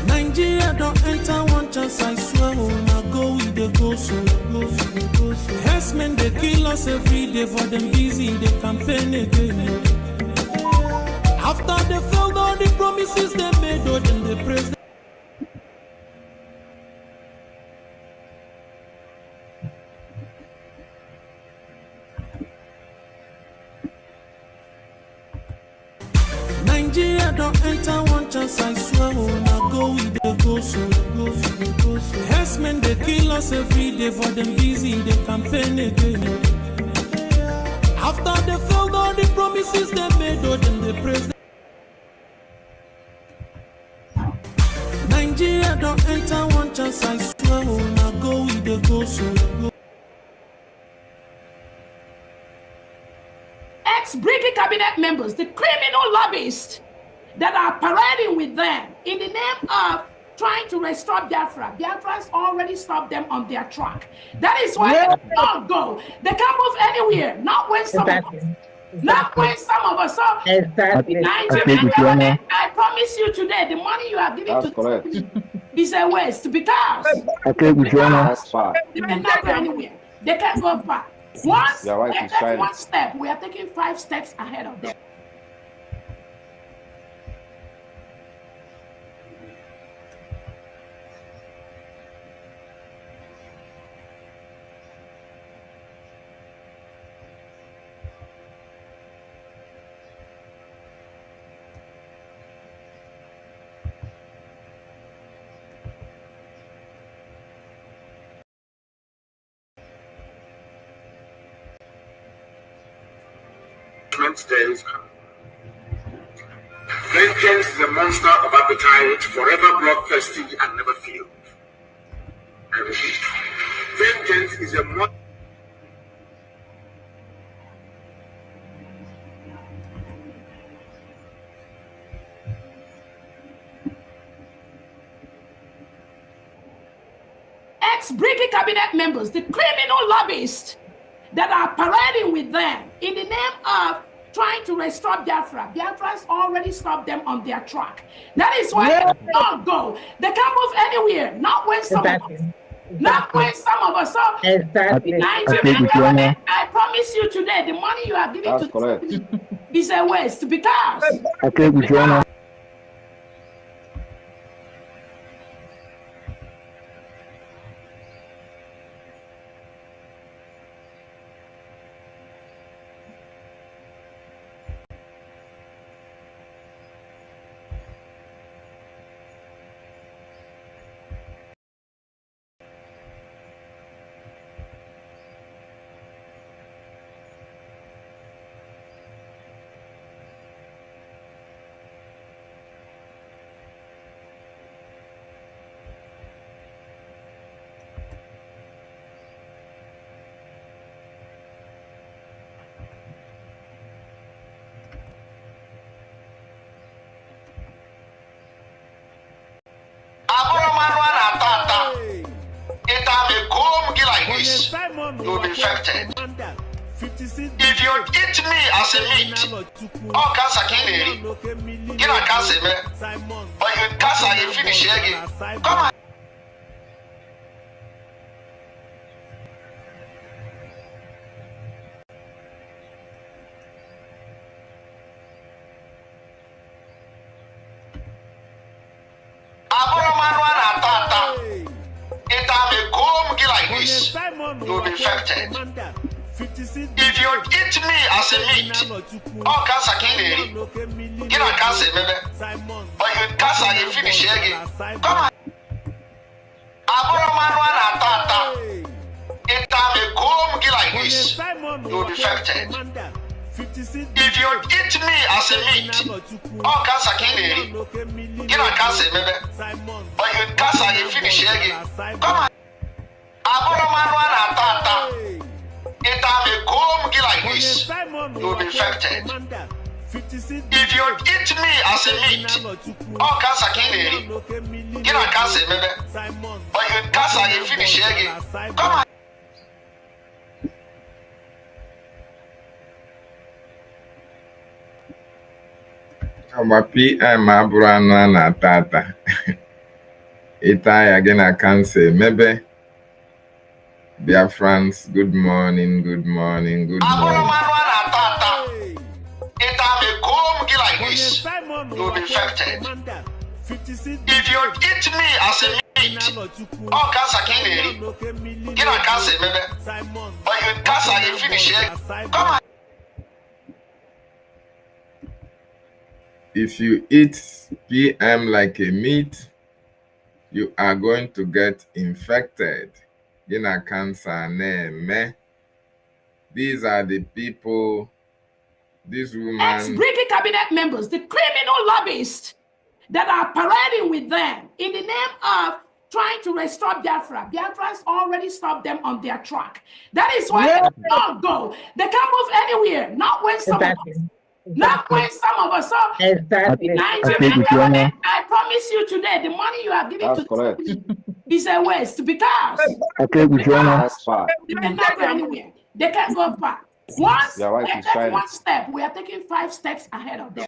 Nigeria don't enter one chance, I swear, now go with the go so. Herdsmen, they kill us every day, for them busy, they campaign again. After they failed all the promises they made, oh, then they praise. Nigeria don't enter one chance, I swear, now go with the go so. Herdsmen, they kill us every day, for them busy, they campaign again. After they failed all the promises they made, oh, then they praise. Nigeria don't enter one chance, I swear, now go with the go so. Ex-British cabinet members, the criminal lobbyists that are parading with them in the name of trying to restore Biafra. Biafra's already stopped them on their track. That is why they don't go. They can't move anywhere. Not when some of us. Not when some of us. So Nigerian government, I promise you today, the money you are giving to is a waste because they cannot go anywhere. They can't go far. Once they take one step, we are taking 5 steps ahead of them. Days. Vengeance is a monster of appetite, forever bloodthirsty and never filled. I repeat, vengeance is a monster. Ex-British cabinet members, the criminal lobbyists that are parading with them in the name of trying to restore Biafra. Biafra's already stopped them on their track. That is why they don't go. They can't move anywhere. Not when some of us. Not when some of us. So Nigerian government, I promise you today, the money you are giving to is a waste because you'll be infected. If you eat me as a meat, all cancer can be. Get a cancer, man. But you cancer, you finish again. Come on. You'll be infected. If you eat me as a meat, all cancer can be. Get a cancer, baby. But you cancer, you finish again. Come on. You'll be infected. If you eat me as a meat, all cancer can be. Get a cancer, baby. But you cancer, you finish again. Come on. You'll be infected. If you eat me as a meat, all cancer can be. Get a cancer, baby. But you cancer, you finish again. Come on. Our PM Abrana na tata. Ita again I can say maybe. Dear friends, good morning, good morning, good morning. Like this, you'll be infected. If you eat me as a meat, all cancer can get a cancer, maybe. But you cancer, you finish it. Come on. If you eat PM like a meat, you are going to get infected. Gina cancer name. These are the people, this woman. Ex-British cabinet members, the criminal lobbyists that are parading with them in the name of trying to restore Biafra. Biafra's already stopped them on their track. That is why they don't go. They can't move anywhere. Not when some of us. Not when some of us. So Nigerian government, I promise you today, the money you are giving to is a waste because they cannot go anywhere. They can't go far. Once they take one step, we are taking 5 steps ahead of them.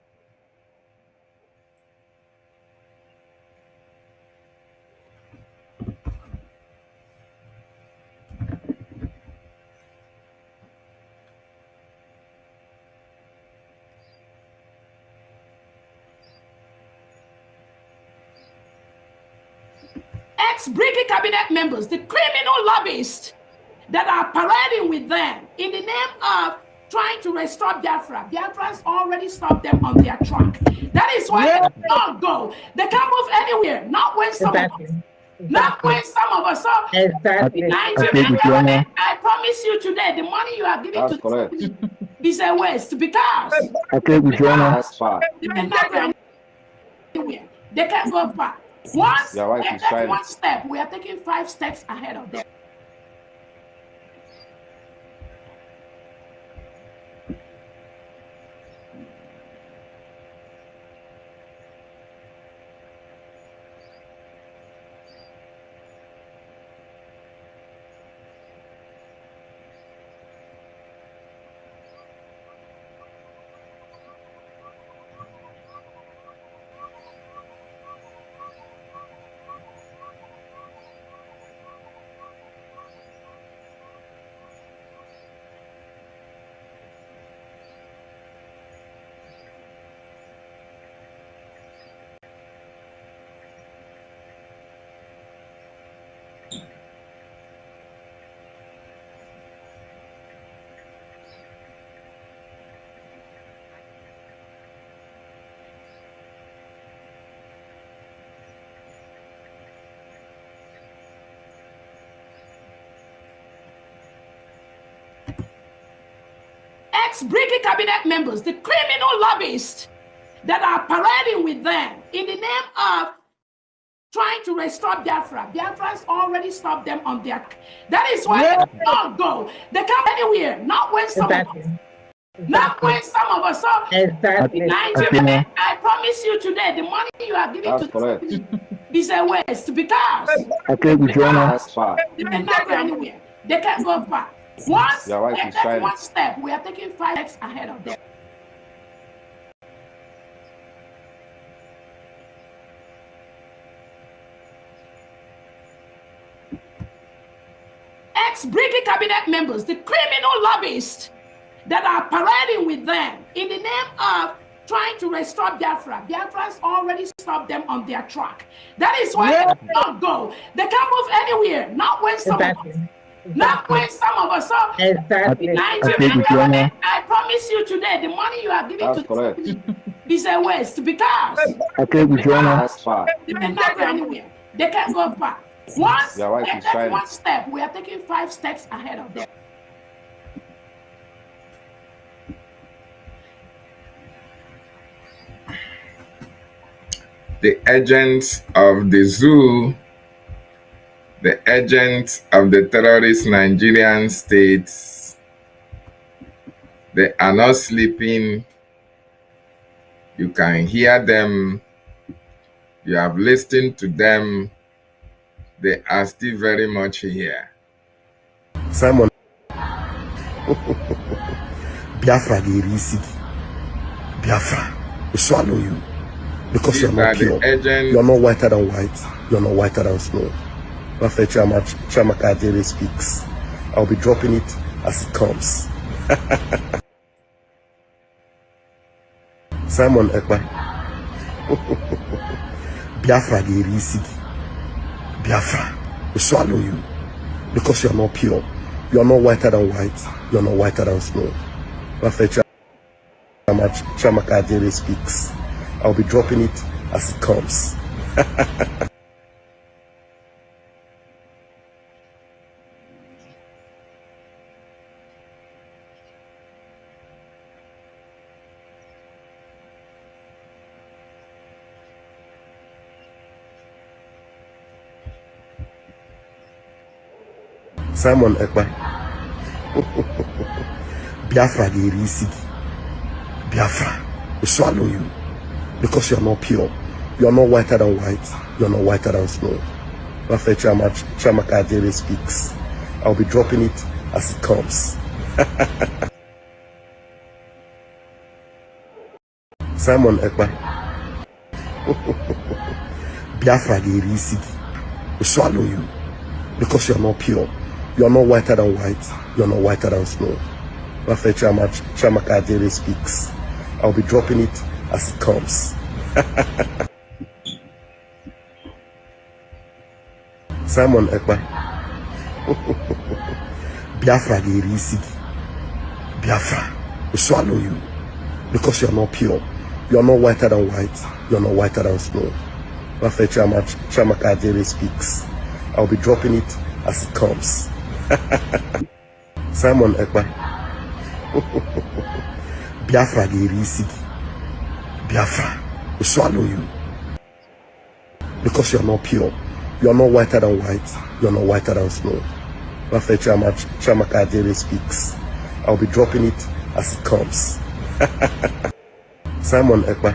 Ex-British cabinet members, the criminal lobbyists that are parading with them in the name of trying to restore Biafra. Biafra's already stopped them on their track. That is why they don't go. They can't move anywhere. Not when some of us. Not when some of us. So Nigerian government, I promise you today, the money you are giving to is a waste because they cannot go anywhere. They can't go far. Once they take one step, we are taking 5 steps ahead of them. Ex-British cabinet members, the criminal lobbyists that are parading with them in the name of trying to restore Biafra. Biafra's already stopped them on their. That is why they don't go. They can't anywhere. Not when some of us. Not when some of us. So Nigerian, I promise you today, the money you are giving to is a waste because they cannot go anywhere. They can't go far. Once they take one step, we are taking 5 steps ahead of them. Ex-British cabinet members, the criminal lobbyists that are parading with them in the name of trying to restore Biafra. Biafra's already stopped them on their track. That is why they don't go. They can't move anywhere. Not when some of us. Not when some of us. So Nigerian government, I promise you today, the money you are giving to is a waste because they cannot go anywhere. They can't go far. Once they take one step, we are taking 5 steps ahead of them. The agents of the zoo, the agents of the terrorist Nigerian states, they are not sleeping. You can hear them. You have listened to them. They are still very much here. Simon. Biafra Biafra. will swallow you because These you're not are the pure. agents. You're not whiter than white. You're not whiter than snow. Buffett Chamakajere speaks. I'll be dropping it as it comes. Simon Ekpa. Biafra Gerisi. Biafra will swallow you because you're not pure. You're not whiter than white. You're not whiter than snow. Buffett Chamakajere speaks. I'll be dropping it as it comes. Simon Ekpa. Biafra Gerisi. Biafra will swallow you because you're not pure. You're not whiter than white. You're not whiter than snow. Buffett Chamakajere speaks. I'll be dropping it as it comes. Simon Ekpa. Biafra Gerisi will swallow you because you're not pure. You're not whiter than white. You're not whiter than snow. Buffett Chamakajere speaks. I'll be dropping it as it comes. Simon Ekpa. Biafra Gerisi. Biafra will swallow you because you're not pure. You're not whiter than white. You're not whiter than snow. Buffett Chamakajere speaks. I'll be dropping it as it comes. Simon Ekpa. Biafra Gerisi. Biafra will swallow you because you're not pure. You're not whiter than white. You're not whiter than snow. Buffett Chamakajere speaks. I'll be dropping it as it comes. Simon Ekpa.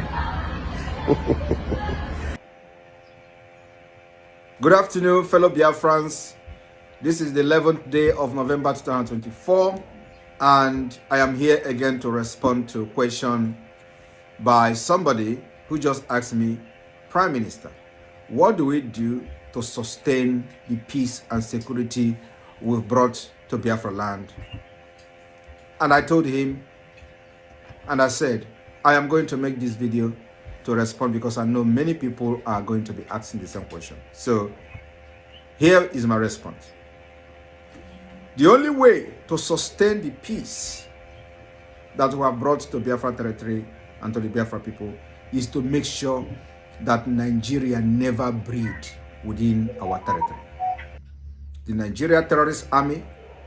Good afternoon, fellow Biafrans. This is the 11th day of November 2024, and I am here again to respond to a question by somebody who just asked me, Prime Minister, what do we do to sustain the peace and security we've brought to Biafra land? And I told him, and I said, I am going to make this video to respond because I know many people are going to be asking the same question. So here is my response. The only way to sustain the peace that we have brought to Biafra territory and to the Biafra people is to make sure that Nigeria never breed within our territory. The Nigeria terrorist army,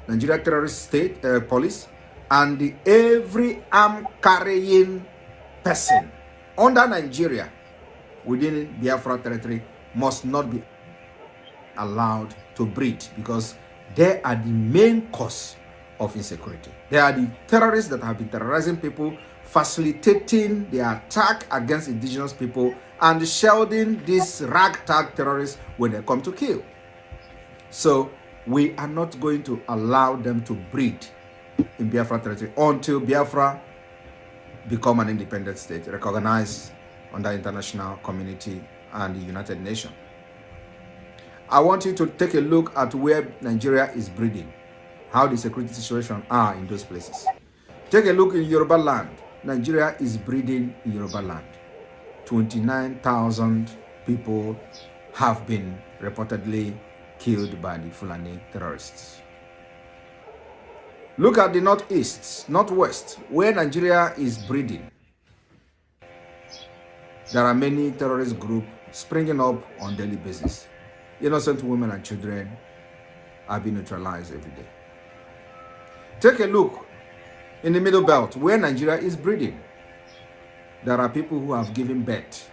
Nigeria terrorist state police, and every arm carrying person under Nigeria within Biafra territory must not be allowed to breed, because they are the main cause of insecurity. They are the terrorists that have been terrorizing people, facilitating the attack against indigenous people, and shielding these ragtag terrorists when they come to kill. So we are not going to allow them to breed in Biafra territory until Biafra become an independent state, recognized under international community and the United Nations. I want you to take a look at where Nigeria is breeding, how the security situation are in those places. Take a look in Yoruba land. Nigeria is breeding in Yoruba land. 29,000 people have been reportedly killed by the Fulani terrorists. Look at the northeast, northwest, where Nigeria is breeding. There are many terrorist groups springing up on a daily basis. Innocent women and children are being neutralized every day. Take a look in the middle belt where Nigeria is breeding. There are people who have given birth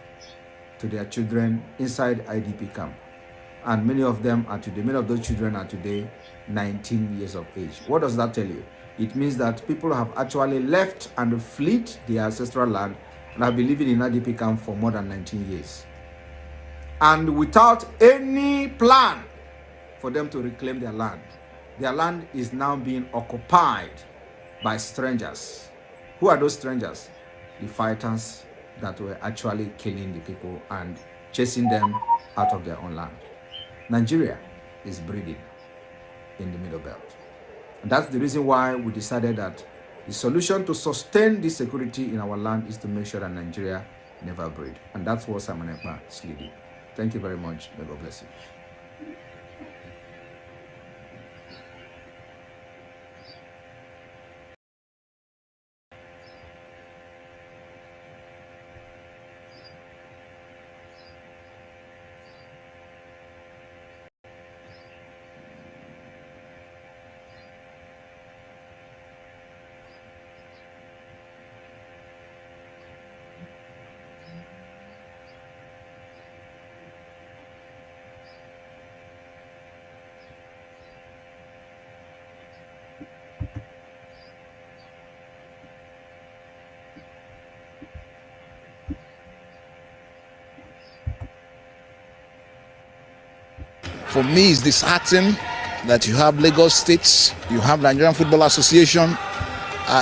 to their children inside IDP camp. And many of those children are today 19 years of age. What does that tell you? It means that people have actually left and fled their ancestral land and have been living in IDP camp for more than 19 years. And without any plan for them to reclaim their land. Their land is now being occupied by strangers. Who are those strangers? The fighters, that were actually killing the people and chasing them out of their own land. Nigeria is breeding in the Middle Belt. And that's the reason why we decided that the solution to sustain this security in our land is to make sure that Nigeria never breed. And that's what Simon Ekpa is leading. Thank you very much. May God bless you. For me, it's disheartening that you have Lagos States, you have Nigerian Football Association.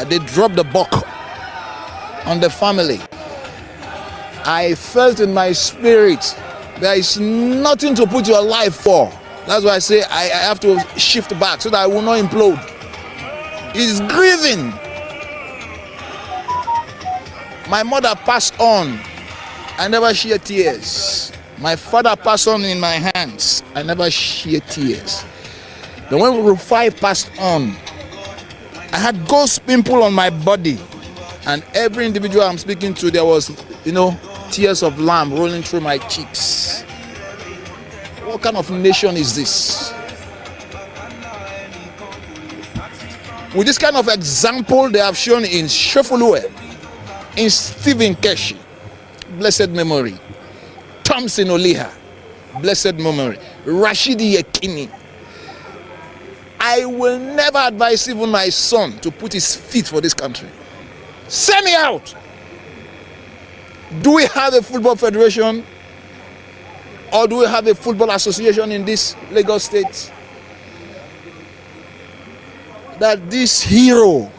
They dropped the buck on the family. I felt in my spirit there is nothing to put your life for. That's why I say I have to shift back so that I will not implode. It's grieving. My mother passed on. I never shed tears. My father passed on in my hands. I never shed tears. Then when Rufai passed on, I had ghost pimple on my body. And every individual I'm speaking to, there was, tears of lamb rolling through my cheeks. What kind of nation is this? With this kind of example they have shown in Shefulue, in Stephen Keshi, blessed memory, Thompson Oliha, blessed memory, Rashidi Yekini. I will never advise even my son to put his feet for this country. Send me out. Do we have a football federation? Or do we have a football association in this Lagos state? That this hero,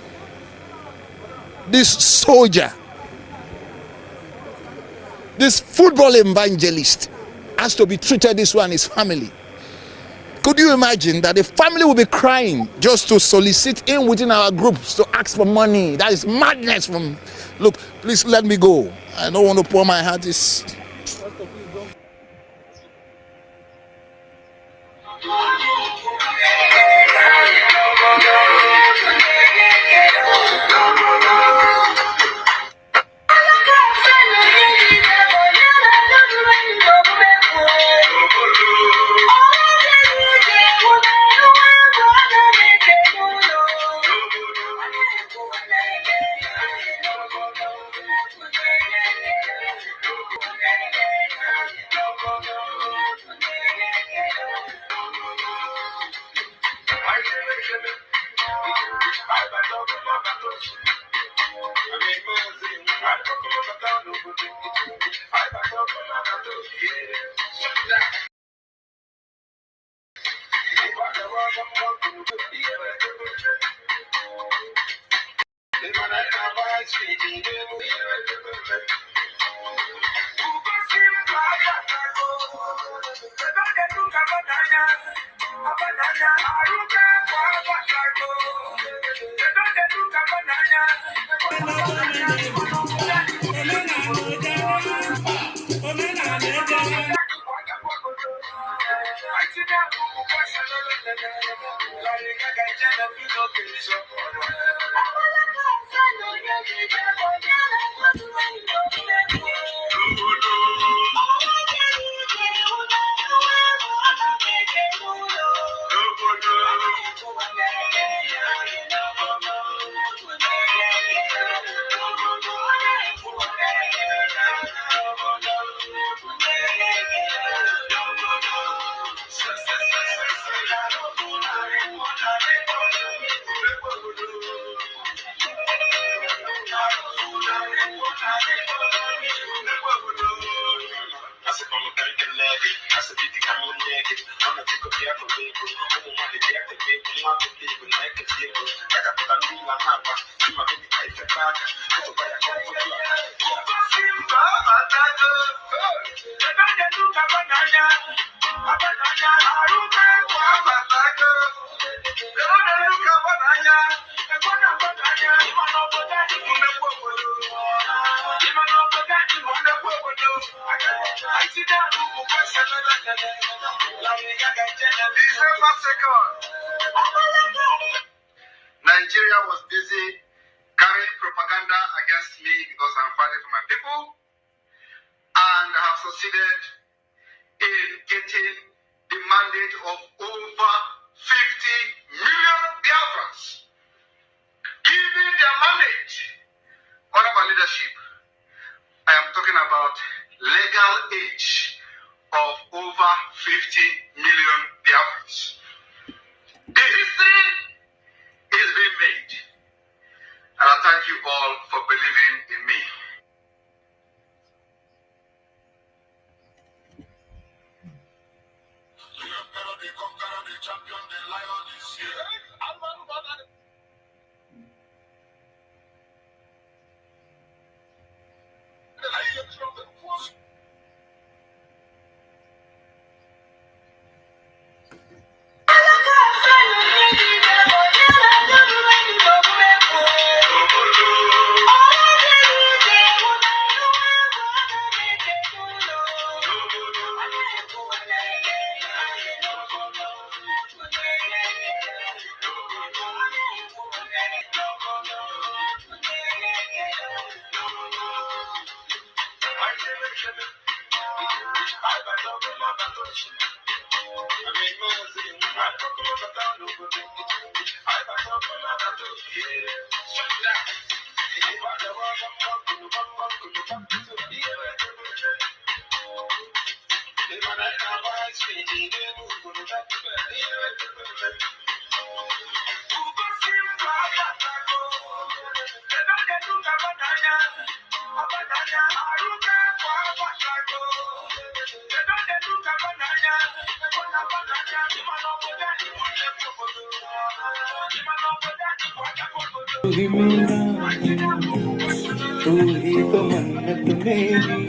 this soldier, this football evangelist has to be treated this way and his family. Could you imagine that the family will be crying just to solicit in within our groups to ask for money? That is madness from, look, please let me go. I don't want to pour my heart. Nigeria was busy carrying propaganda against me because I'm fighting for my people, and I have succeeded in getting the mandate of over 50 million Biafrans, giving their mandate under my leadership. I am talking about legal age of over 50 million Biafrans. The history is being made, and I thank you all for believing in me. तू ही मेरा तू ही तो मन्नत मेरी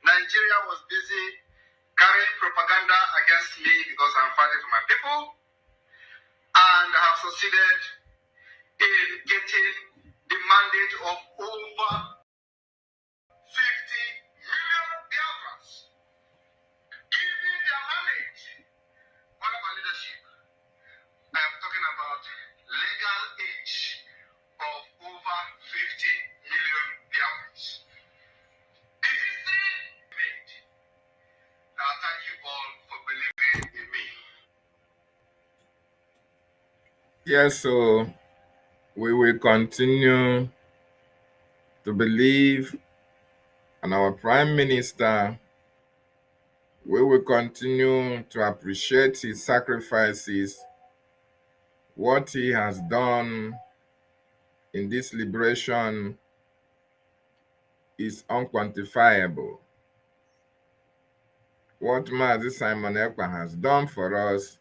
Nigeria was busy carrying propaganda against me because I'm fighting for my people, and I have succeeded in getting the mandate of over 50 million Biafrans, giving their mandate under my leadership. I am talking about legal age of over 50 million Biafrans. The history made. Now thank you all for believing in me. Yes, so we will continue to believe in our Prime Minister. We will continue to appreciate his sacrifices. What he has done in this liberation is unquantifiable. What Mazi Simon Ekpa has done for us,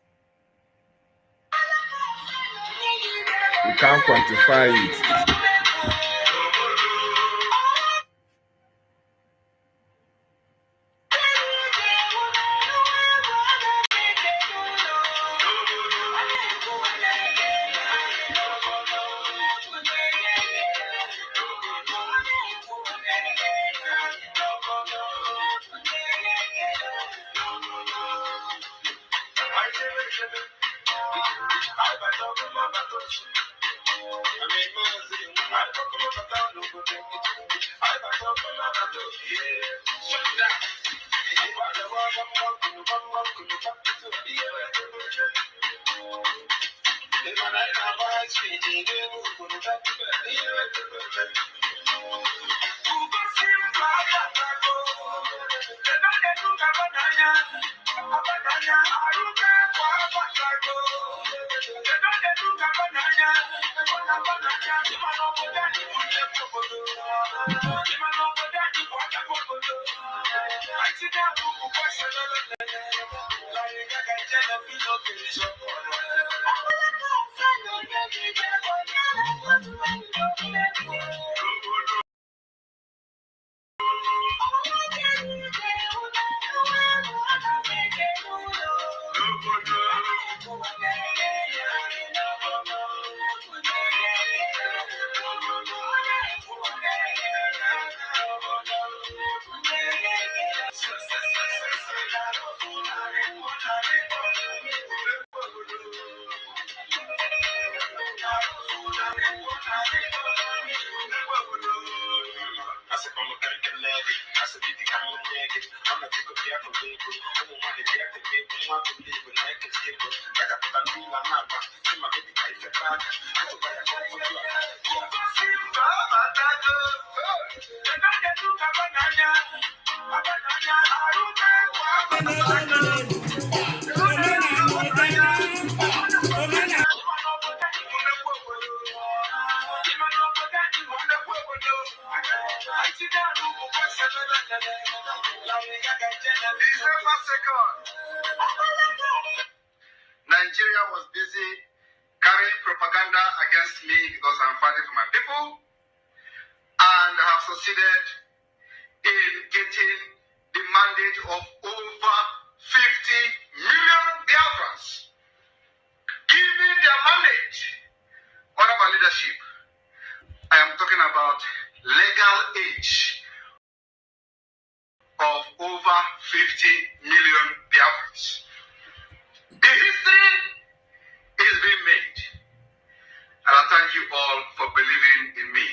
we can't quantify it. Nigeria was busy carrying propaganda against me because I'm fighting for my people, and I have succeeded in getting the mandate of over 50 million Biafrans, giving their mandate under my leadership. I am talking about legal age of over 50 million Biafrans. The history is being made, and I thank you all for believing in me.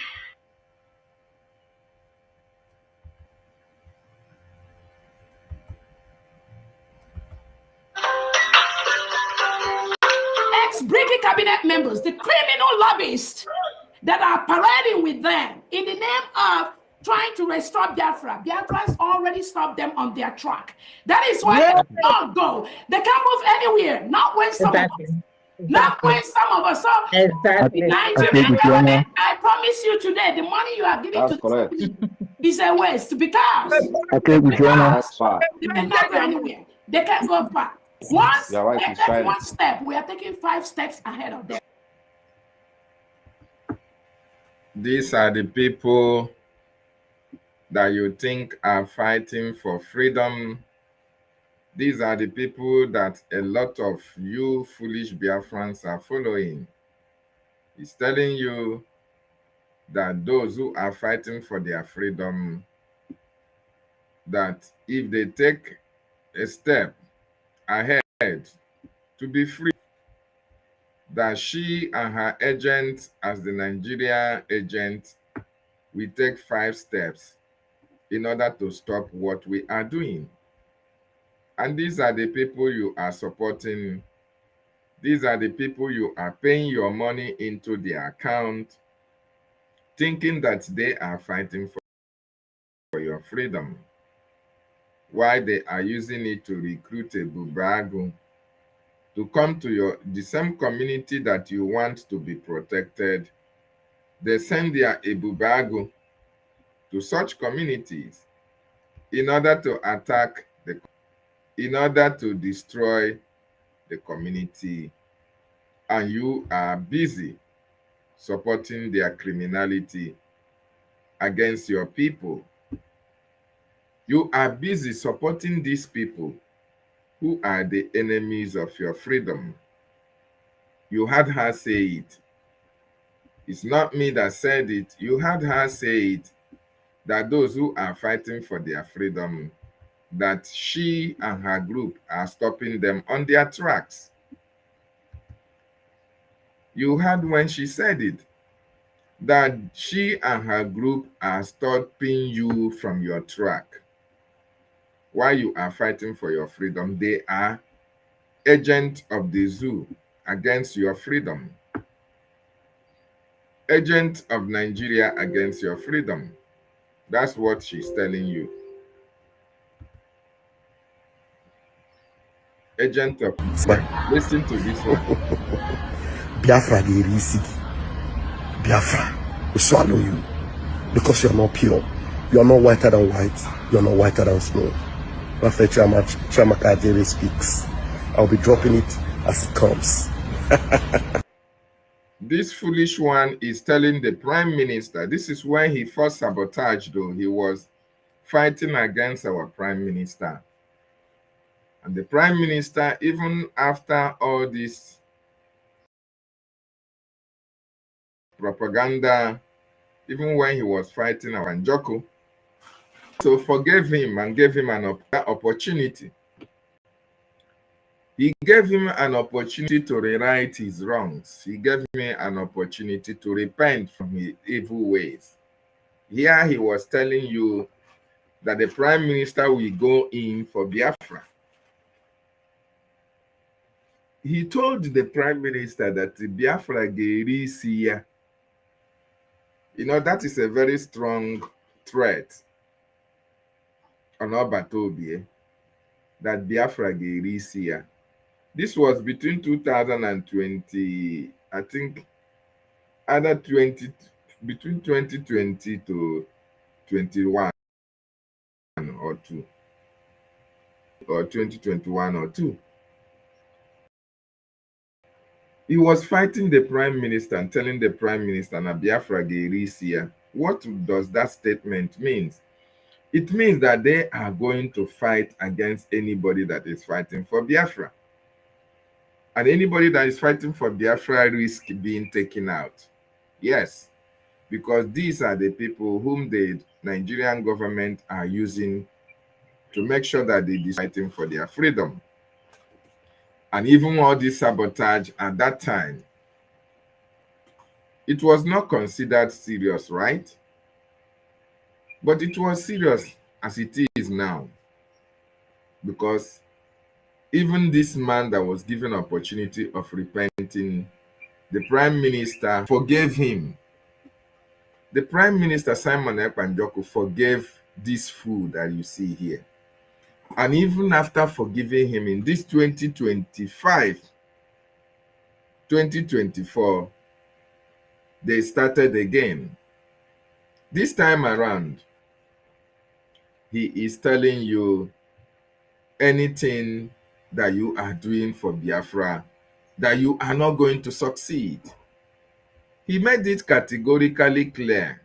Ex-Brigadier cabinet members, the criminal lobbyists that are parading with them in the name of trying to restore Biafra. Biafra's already stopped them on their track. That is why they cannot go. They can't move anywhere. Not when some of us. Not when some of us. So Nigerian government, I promise you today, the money you are giving to the is a waste because they cannot go anywhere. They can't go far. Once they take one step, we are taking 5 steps ahead of them. These are the people that you think are fighting for freedom. These are the people that a lot of you foolish Biafrans are following. It's telling you that those who are fighting for their freedom, that if they take a step ahead to be free, that she and her agent, as the Nigeria agent, will take 5 steps in order to stop what we are doing. And these are the people you are supporting. These are the people you are paying your money into their account, thinking that they are fighting for your freedom, while they are using it to recruit a bubago to come to the same community that you want to be protected. They send their ebubago to such communities in order to attack in order to destroy the community, and you are busy supporting their criminality against your people. You are busy supporting these people who are the enemies of your freedom. You had her say it. It's not me that said it. You had her say it, that those who are fighting for their freedom, that she and her group are stopping them on their tracks. You heard when she said it, that she and her group are stopping you from your track while you are fighting for your freedom. They are agents of the zoo against your freedom. Agents of Nigeria against your freedom. That's what she's telling you. Agent of... Listen to this one. Biafra, they receive. Biafra will swallow you because you're not pure. You're not whiter than white. You're not whiter than snow. After Chiamaka Ajere speaks, I'll be dropping it as it comes. This foolish one is telling the Prime Minister, this is why he first sabotaged, though. He was fighting against our Prime Minister. And the Prime Minister, even after all this propaganda, even when he was fighting our Njoku, so forgave him and gave him an opportunity. He gave him an opportunity to rewrite his wrongs. He gave him an opportunity to repent from his evil ways. Here he was telling you that the Prime Minister will go in for Biafra. He told the Prime Minister that the Biafra geri siya. You know, that is a very strong threat on Obatobi, that Biafra geri siya. This was between 2020, I think, between 2020 to 21 or 2, or 2021 or 2. He was fighting the Prime Minister and telling the Prime Minister na Biafra gerisia. What does that statement mean? It means that they are going to fight against anybody that is fighting for Biafra. And anybody that is fighting for Biafra risk being taken out. Yes, because these are the people whom the Nigerian government are using to make sure that they are fighting for their freedom. And even all this sabotage at that time, it was not considered serious, right? But it was serious as it is now. Because even this man that was given opportunity of repenting, the Prime Minister forgave him. The Prime Minister, Simon Ekpa forgave this fool that you see here. And even after forgiving him in this 2024, they started again. This time around, he is telling you anything that you are doing for Biafra, that you are not going to succeed. He made it categorically clear.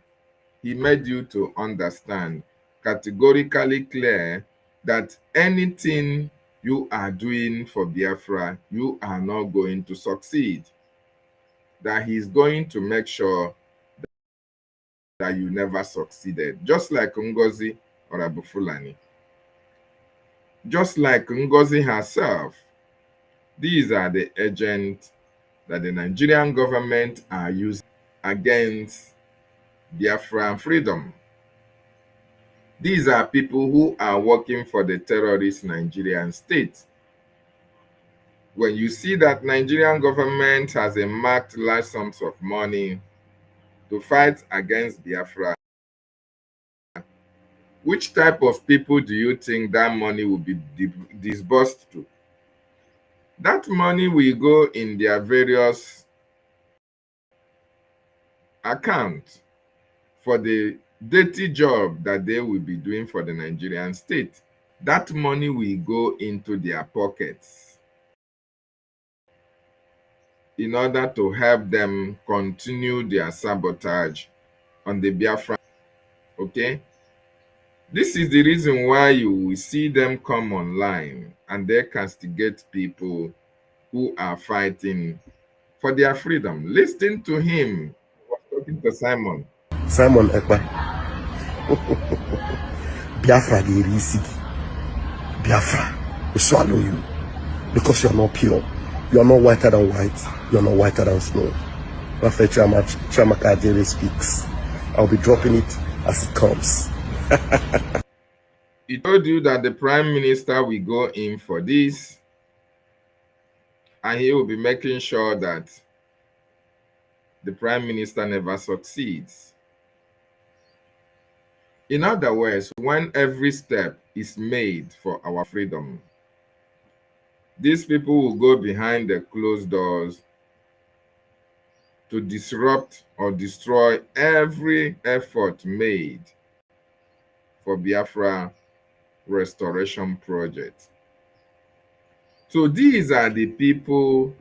He made you to understand categorically clear that anything you are doing for Biafra, you are not going to succeed. That he's going to make sure that you never succeeded. Just like Ngozi or Abu Fulani. Just like Ngozi herself. These are the agents that the Nigerian government are using against Biafra freedom. These are people who are working for the terrorist Nigerian state. When you see that Nigerian government has earmarked large sums of money to fight against Biafra, which type of people do you think that money will be disbursed to? That money will go in their various accounts for the dirty job that they will be doing for the Nigerian state. That money will go into their pockets in order to help them continue their sabotage on the Biafra. Okay? This is the reason why you will see them come online and they castigate people who are fighting for their freedom. Listen to him. He was talking to Simon. Simon Ekpa. Biafra, they receive. Biafra will swallow you because you're not pure. You are not whiter than white. You are not whiter than snow. After Chiamaka Ajere speaks, I'll be dropping it as it comes. He told you that the Prime Minister will go in for this, and he will be making sure that the Prime Minister never succeeds. In other words, when every step is made for our freedom, these people will go behind the closed doors to disrupt or destroy every effort made for Biafra restoration project. So these are the people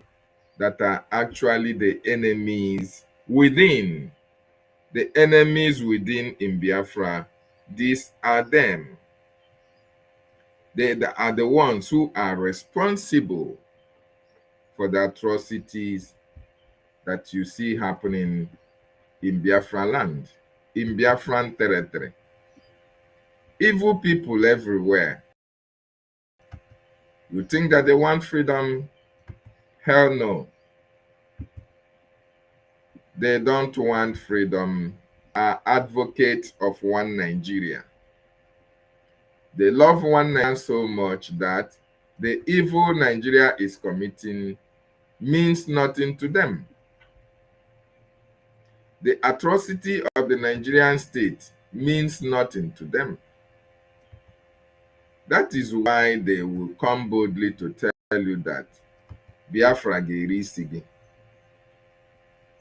that are actually the enemies within. The enemies within in Biafra, these are them. They are the ones who are responsible for the atrocities that you see happening in Biafra land, in Biafran territory. Evil people everywhere. You think that they want freedom? Hell no. They don't want freedom. Are advocates of one Nigeria. They love one Nigeria so much that the evil Nigeria is committing means nothing to them. The atrocity of the Nigerian state means nothing to them. That is why they will come boldly to tell you that Biafra Geri Sigi.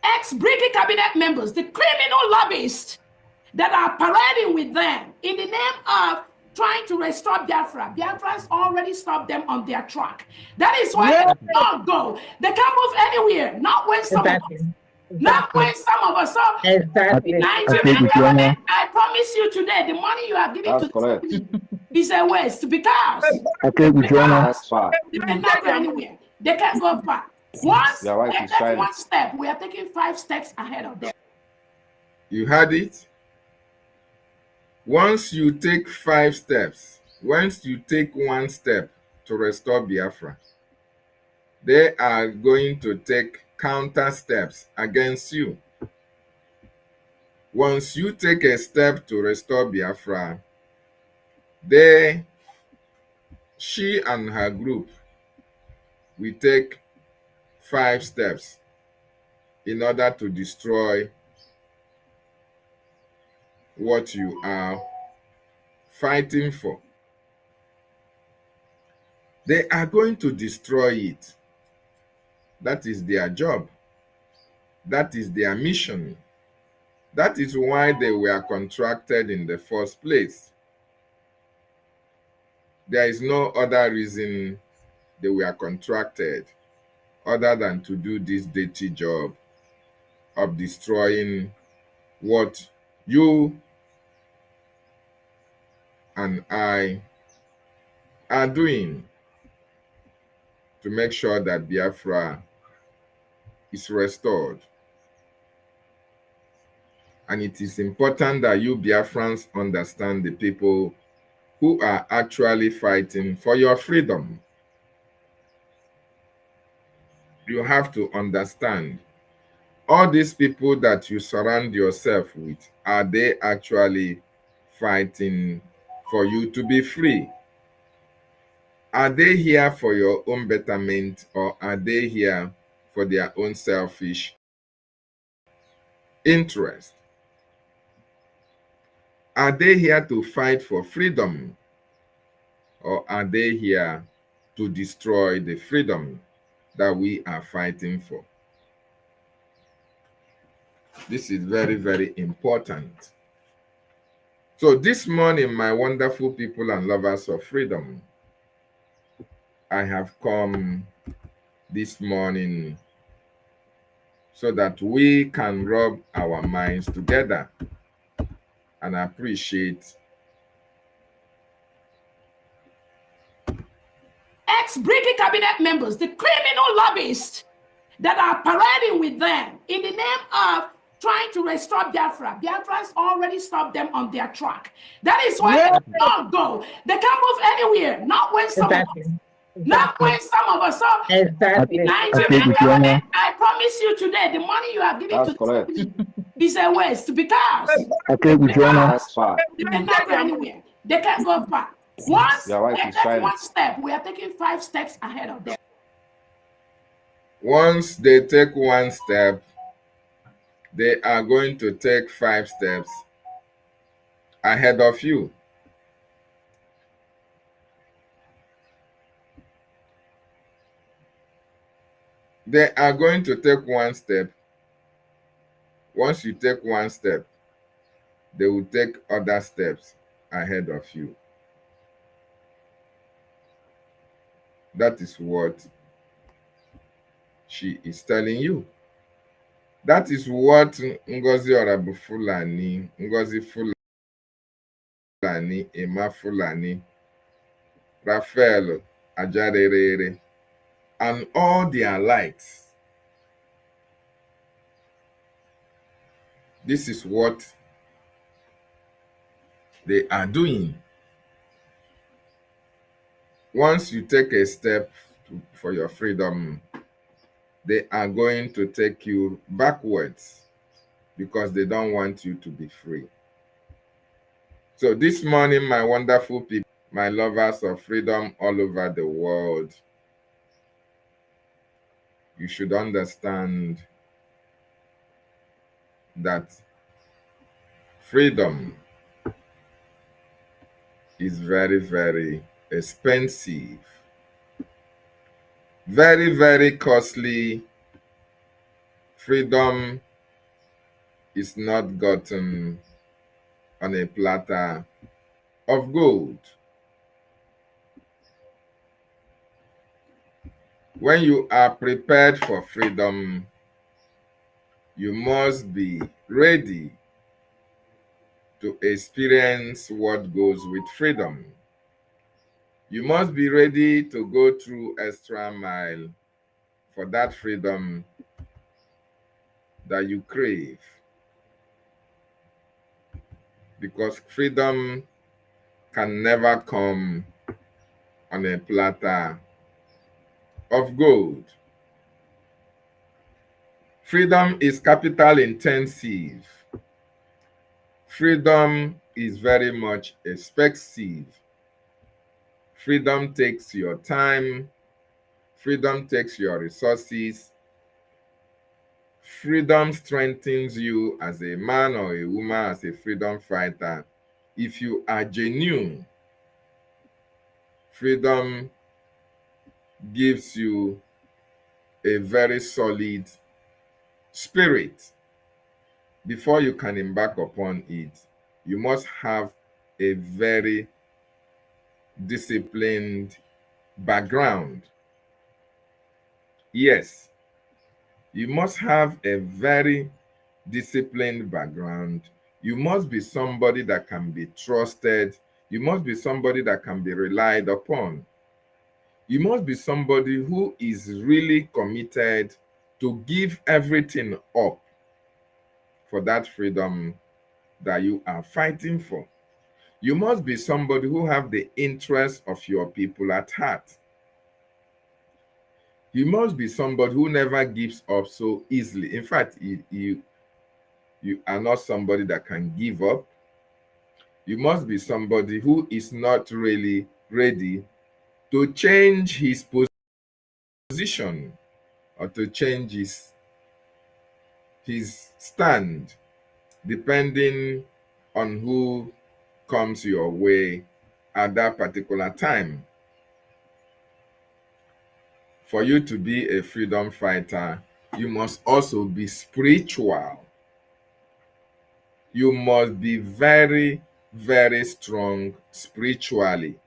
Ex-Brigadier cabinet members, the criminal lobbyists that are parading with them in the name of trying to restore Biafra. Biafra's already stopped them on their track. That is why they don't go. They can't move anywhere. Not when some of us. Not when some of us. So Nigerian government, I promise you today, the money you are giving to the is a waste because they cannot go anywhere. They can't go far. Once they take one step, we are taking 5 steps ahead of them. You heard it? Once you take 5 steps, once you take 1 step to restore Biafra, they are going to take counter steps against you. Once you take a step to restore Biafra, she and her group will take 5 steps in order to destroy what you are fighting for. They are going to destroy it. That is their job. That is their mission. That is why they were contracted in the first place. There is no other reason they were contracted other than to do this dirty job of destroying what you and I are doing to make sure that Biafra is restored. And it is important that you Biafrans understand the people who are actually fighting for your freedom. You have to understand, all these people that you surround yourself with, are they actually fighting for you to be free? Are they here for your own betterment, or are they here for their own selfish interest? Are they here to fight for freedom, or are they here to destroy the freedom that we are fighting for? This is very, very important. So this morning, my wonderful people and lovers of freedom, I have come this morning so that we can rub our minds together and appreciate Ex-Brigadier cabinet members, the criminal lobbyists that are parading with them in the name of trying to restore Biafra. Biafra's already stopped them on their track. That is why they don't go. They can't move anywhere. Not when some of us. Not when some of us saw Exactly. Nigerian government. I promise you today, the money you are giving to the is a waste because they cannot go anywhere. They can't go far. Once they take one step, we are taking 5 steps ahead of them. Once they take one step, they are going to take 5 steps ahead of you. They are going to take one step. Once you take one step, they will take other steps ahead of you. That is what she is telling you. That is what Ngozi Orabu Fulani, Ngozi Fulani, Emma Fulani, Raphael Ajarere, and all their likes. This is what they are doing. Once you take a step for your freedom, they are going to take you backwards because they don't want you to be free. So this morning, my wonderful people, my lovers of freedom all over the world, you should understand that freedom is very, very expensive, very, very costly. Freedom is not gotten on a platter of gold. When you are prepared for freedom, you must be ready to experience what goes with freedom. You must be ready to go through extra mile for that freedom that you crave. Because freedom can never come on a platter of gold. Freedom is capital intensive. Freedom is very much expensive. Freedom takes your time. Freedom takes your resources. Freedom strengthens you as a man or a woman, as a freedom fighter. If you are genuine, freedom gives you a very solid spirit. Before you can embark upon it, you must have a very disciplined background. Yes, you must have a very disciplined background. You must be somebody that can be trusted. You must be somebody that can be relied upon. You must be somebody who is really committed to give everything up for that freedom that you are fighting for. You must be somebody who have the interests of your people at heart. You must be somebody who never gives up so easily. In fact, you are not somebody that can give up. You must be somebody who is not really ready to change his position or to change his stand, depending on who comes your way at that particular time. For you to be a freedom fighter, you must also be spiritual. You must be very, very strong spiritually.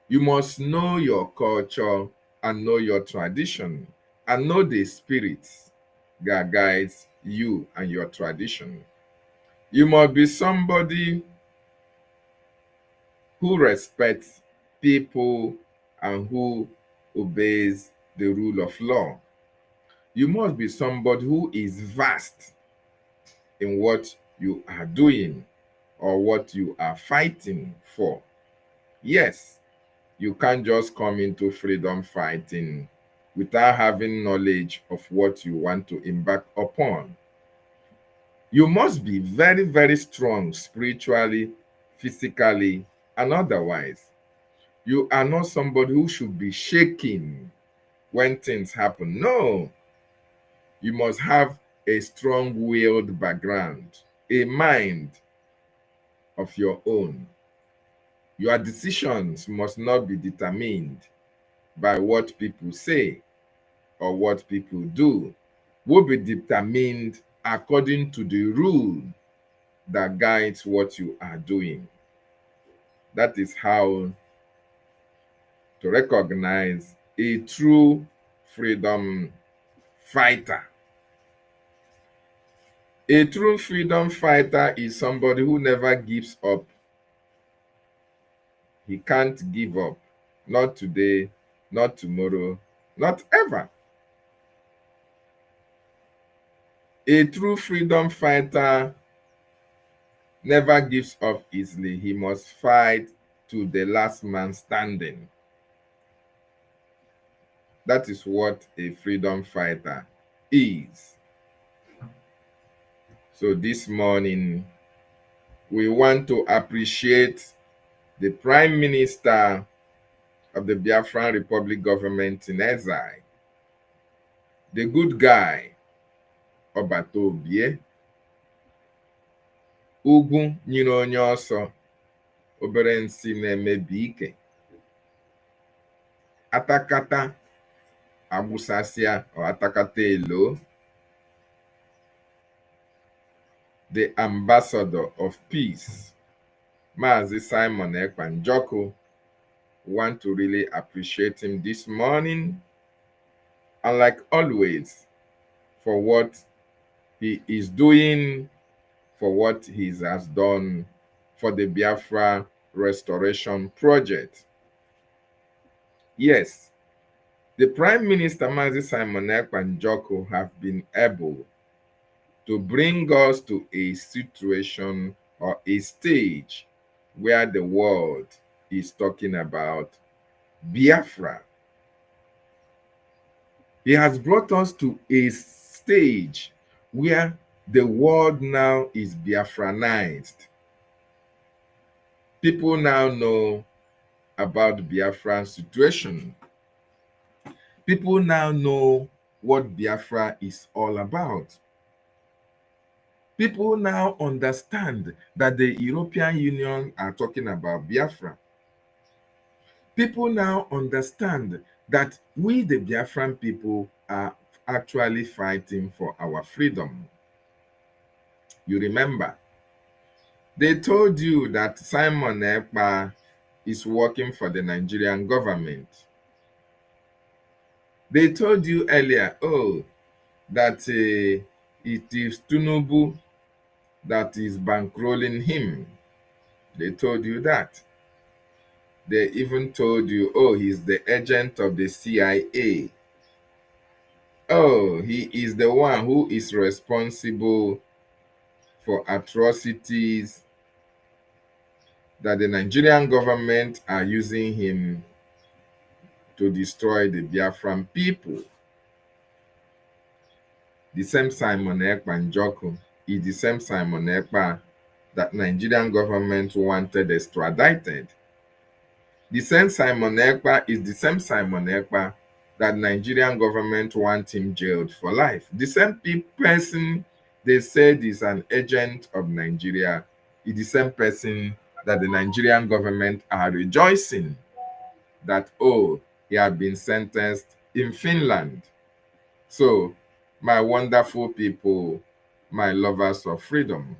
You must know your culture and know your tradition and know the spirits that guides you and your tradition. You must be somebody who respects people and who obeys the rule of law. You must be somebody who is vast in what you are doing or what you are fighting for. Yes, You can't just come into freedom fighting without having knowledge of what you want to embark upon. You must be very, very strong spiritually, physically, and otherwise. You are not somebody who should be shaking when things happen. No, you must have a strong-willed background, a mind of your own. Your decisions must not be determined by what people say or what people do. Will be determined according to the rule that guides what you are doing. That is how to recognize a true freedom fighter. A true freedom fighter is somebody who never gives up. He can't give up. Not today, not tomorrow, not ever. A true freedom fighter never gives up easily. He must fight to the last man standing. That is what a freedom fighter is. So this morning, we want to appreciate the Prime Minister of the Biafran Republic government in exile, the good guy, Daalu.We, ugwu nyere onye ọsọ, obere nsi na-emebi ike, atakata agbụsasịa or atakata elo, the ambassador of peace, Maazị Simon Ekpa. Want to really appreciate him this morning, and like always, for what he is doing, for what he has done for the Biafra Restoration Project. Yes, the Prime Minister, Maazị Simon Ekpa, have been able to bring us to a situation or a stage where the world is talking about Biafra. He has brought us to a stage where the world now is Biafranized. People now know about Biafra's situation. People now know what Biafra is all about. People now understand that the European Union are talking about Biafra. People now understand that we, the Biafran people, are actually fighting for our freedom. You remember, they told you that Simon Ekpa is working for the Nigerian government. They told you earlier, that it is Tinubu that is bankrolling him. They told you that. They even told you, he's the agent of the CIA. He is the one who is responsible for atrocities that the Nigerian government are using him to destroy the Biafran people. The same Simon Ekpa is the same Simon Ekpa that Nigerian government wanted extradited. The same Simon Ekpa is the same Simon Ekpa that Nigerian government want him jailed for life. The same person they said is an agent of Nigeria is the same person that the Nigerian government are rejoicing that, he had been sentenced in Finland. So, my wonderful people, my lovers of freedom,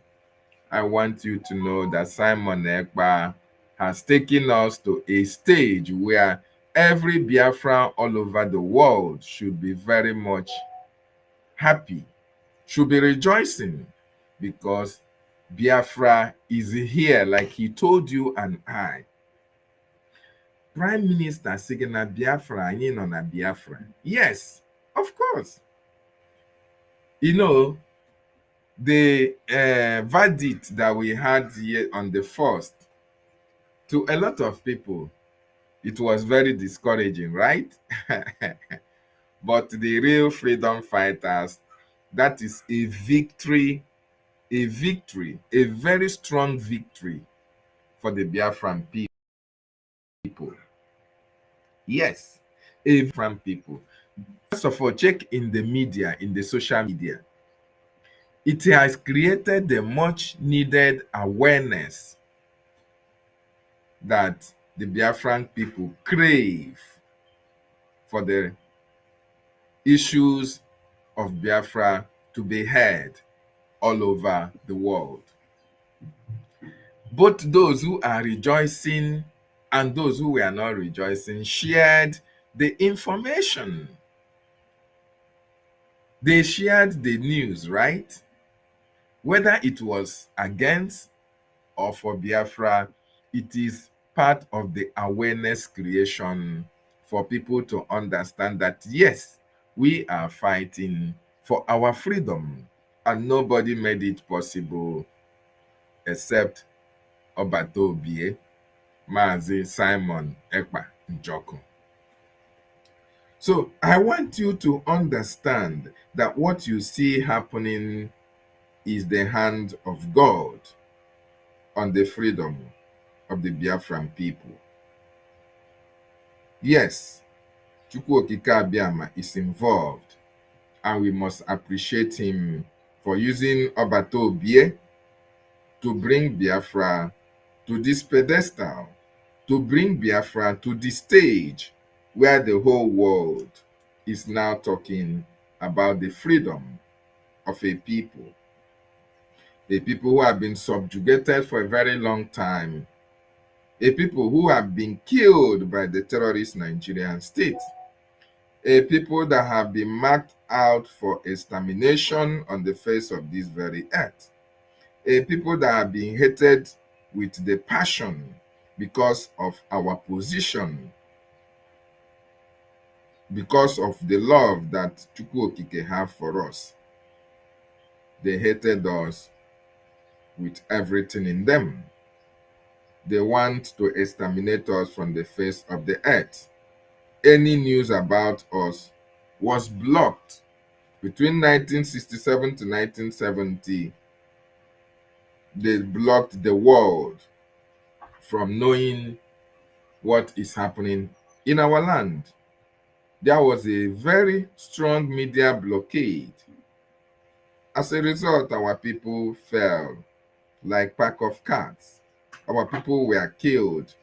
I want you to know that Simon Ekpa has taken us to a stage where every Biafran all over the world should be very much happy, should be rejoicing, because Biafra is here, like he told you and I. Prime Minister saying na Biafra, anyị nọ na Biafra. Yes, of course. You know, the verdict that we had here on the 1st, to a lot of people, It was very discouraging, right? But the real freedom fighters, that is a victory, a very strong victory for the Biafran people. Yes, a Biafran people. First of all, check in the media, in the social media. It has created the much needed awareness that the Biafran people crave for the issues of Biafra to be heard all over the world. Both those who are rejoicing and those who were not rejoicing shared the information. They shared the news, right? Whether it was against or for Biafra, it is part of the awareness creation for people to understand that, yes, we are fighting for our freedom, and nobody made it possible except Daalu.We, Mazi Simon Ekpa Njoko. So I want you to understand that what you see happening is the hand of God on the freedom of the Biafran people. Yes, Chukwu Okike Abiama is involved, and we must appreciate him for using Daalu.We to bring Biafra to this pedestal, to bring Biafra to the stage where the whole world is now talking about the freedom of a people who have been subjugated for a very long time, a people who have been killed by the terrorist Nigerian state, a people that have been marked out for extermination on the face of this very earth, a people that have been hated with the passion because of our position, because of the love that Chukwu Okike have for us. They hated us with everything in them. They want to exterminate us from the face of the earth. Any news about us was blocked. Between 1967 to 1970, they blocked the world from knowing what is happening in our land. There was a very strong media blockade. As a result, our people fell like pack of cards. Our people were killed.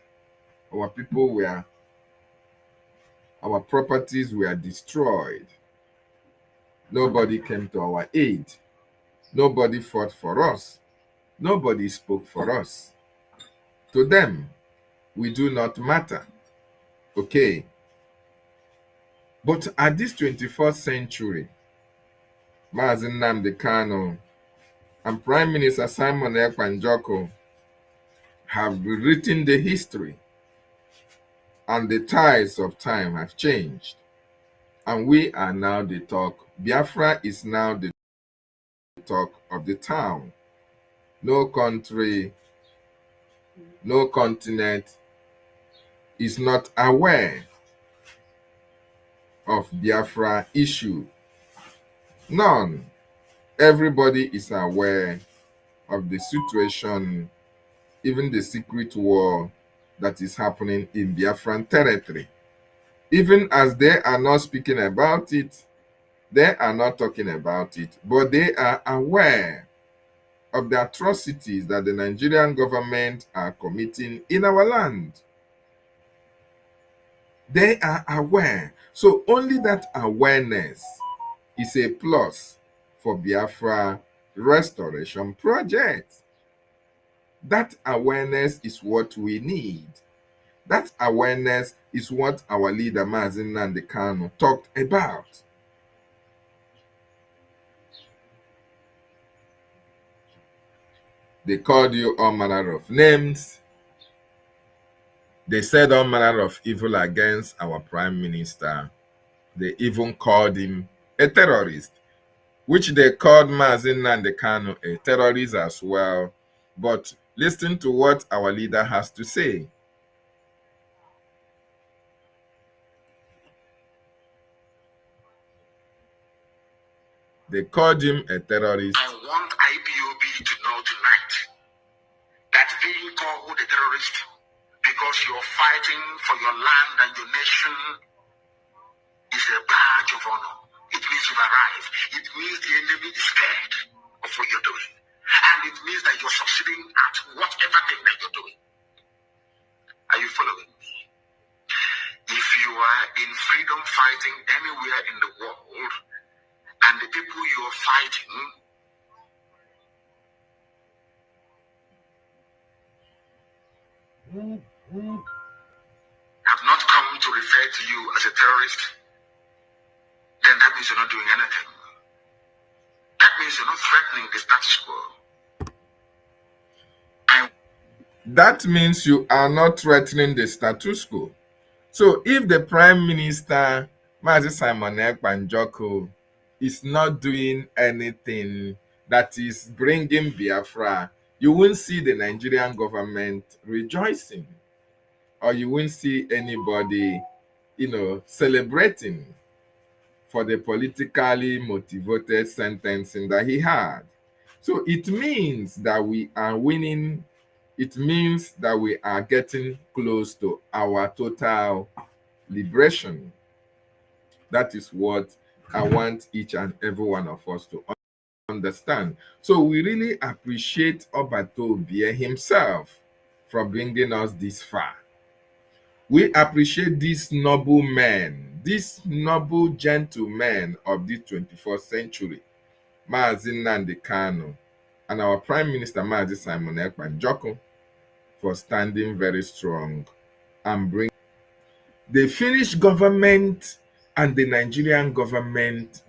Our properties were destroyed. Nobody came to our aid. Nobody fought for us. Nobody spoke for us. To them, we do not matter. Okay. But at this 21st century, Mazi Nnamdi Kanu and Prime Minister Simon Ekpa Njoko have rewritten the history, and the tides of time have changed. And we are now the talk. Biafra is now the talk of the town. No country, no continent is not aware of Biafra issue. None. Everybody is aware of the situation, even the secret war that is happening in Biafran territory. Even as they are not speaking about it, they are not talking about it, but they are aware of the atrocities that the Nigerian government are committing in our land. They are aware. So only that awareness is a plus for Biafra restoration project. That awareness is what we need. That awareness is what our leader Mazi Nnamdi Kanu talked about. They called you all manner of names. They said all manner of evil against our prime minister. They even called him a terrorist, which they called Mazi Nnamdi Kanu a terrorist as well. But listen to what our leader has to say. They called him a terrorist. I want IPOB to know tonight that being called a terrorist because you're fighting for your land and your nation is a badge of honor. It means you've arrived. It means the enemy is scared of what you're doing. And it means that you're succeeding at whatever thing that you're doing. Are you following me? If you are in freedom fighting anywhere in the world, and the people you're fighting have not come to refer to you as a terrorist, then that means you're not doing anything. That means you're not threatening the status quo. That means you are not threatening the status quo. So if the Prime Minister, Mazi Simon Ekpa, is not doing anything that is bringing Biafra, you won't see the Nigerian government rejoicing, or you won't see anybody, celebrating for the politically motivated sentencing that he had. So it means that we are winning. It means that we are getting close to our total liberation. That is what I want each and every one of us to understand. So we really appreciate Obatobie himself for bringing us this far. We appreciate these noble men, these noble gentlemen of the 21st century, Mazi Nnamdi Kanu, and our Prime Minister Mazi Simon Ekpa, for standing very strong and bring the Finnish government and the Nigerian government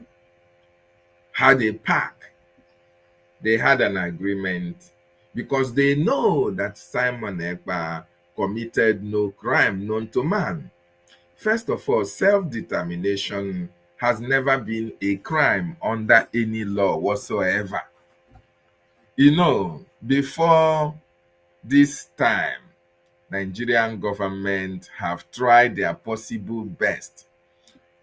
had a pact. They had an agreement because they know that Simon Ekpa committed no crime known to man. First of all, self-determination has never been a crime under any law whatsoever. Before this time, Nigerian government have tried their possible best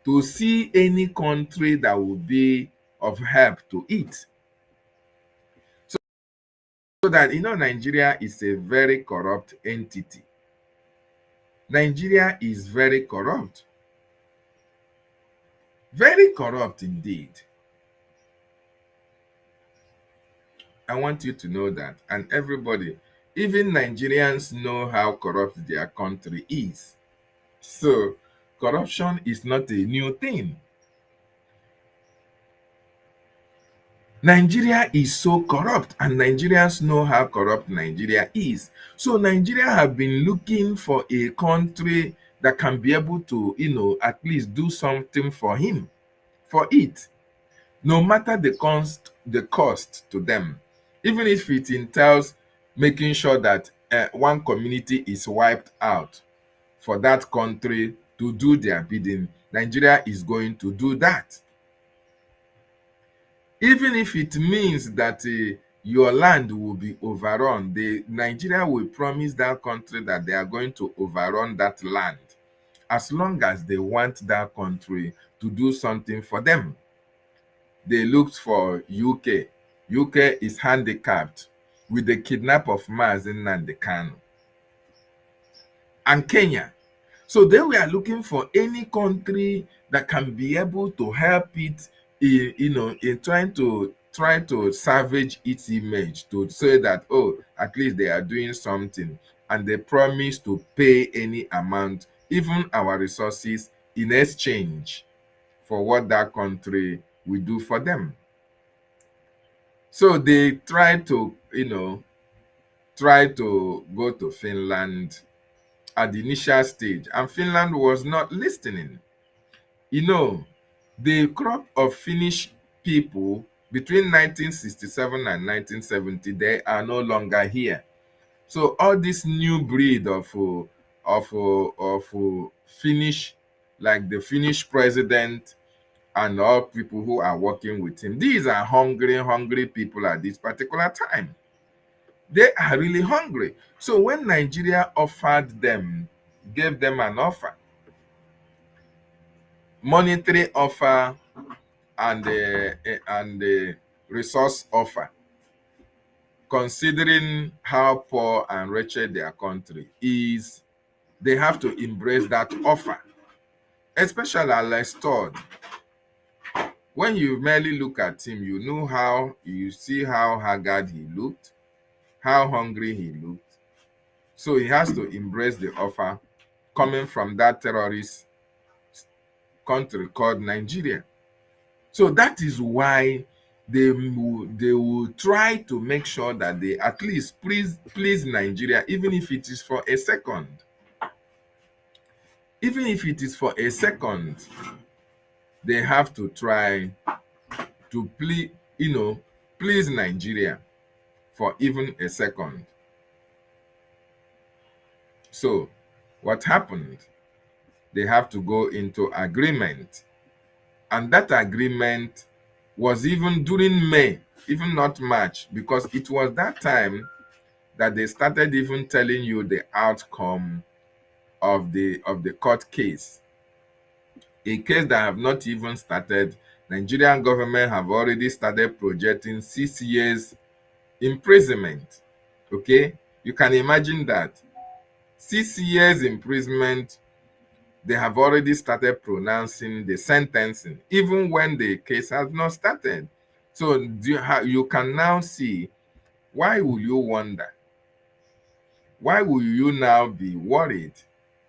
to see any country that would be of help to it. So that, Nigeria is a very corrupt entity. Nigeria is very corrupt. Very corrupt indeed. I want you to know that. And everybody, even Nigerians, know how corrupt their country is. So, corruption is not a new thing. Nigeria is so corrupt, and Nigerians know how corrupt Nigeria is. So Nigeria have been looking for a country that can be able to, at least do something for it, no matter the cost to them, even if it entails making sure that one community is wiped out for that country to do their bidding. Nigeria is going to do that. Even if it means that your land will be overrun, Nigeria will promise that country that they are going to overrun that land, as long as they want that country to do something for them. They looked for UK. UK is handicapped with the kidnap of Mazi Nnamdi Kanu. And Kenya. So they were looking for any country that can be able to help it in trying to salvage its image, to say that, oh, at least they are doing something, and they promise to pay any amount, even our resources, in exchange for what that country will do for them. So they tried to go to Finland at the initial stage, and Finland was not listening. The crop of Finnish people between 1967 and 1970, they are no longer here. So all this new breed of Finnish, like the Finnish president and all people who are working with him, these are hungry people at this particular time. They are really hungry. So when Nigeria gave them an offer, monetary offer and the resource offer, considering how poor and wretched their country is, they have to embrace that offer. Especially Alex Todd. When you merely look at him, you see how haggard he looked, how hungry he looked. So he has to embrace the offer coming from that terrorist country called Nigeria. So that is why they will try to make sure that they at least please Nigeria, even if it is for a second. Even if it is for a second, they have to try to please Nigeria for even a second. So what happened? They have to go into agreement. And that agreement was even during May, even not March, because it was that time that they started even telling you the outcome of the court case. A case that have not even started. Nigerian government have already started projecting 6 years imprisonment. Okay, you can imagine that 6 years imprisonment. They have already started pronouncing the sentencing, even when the case has not started. So you can now see, why will you wonder? Why will you now be worried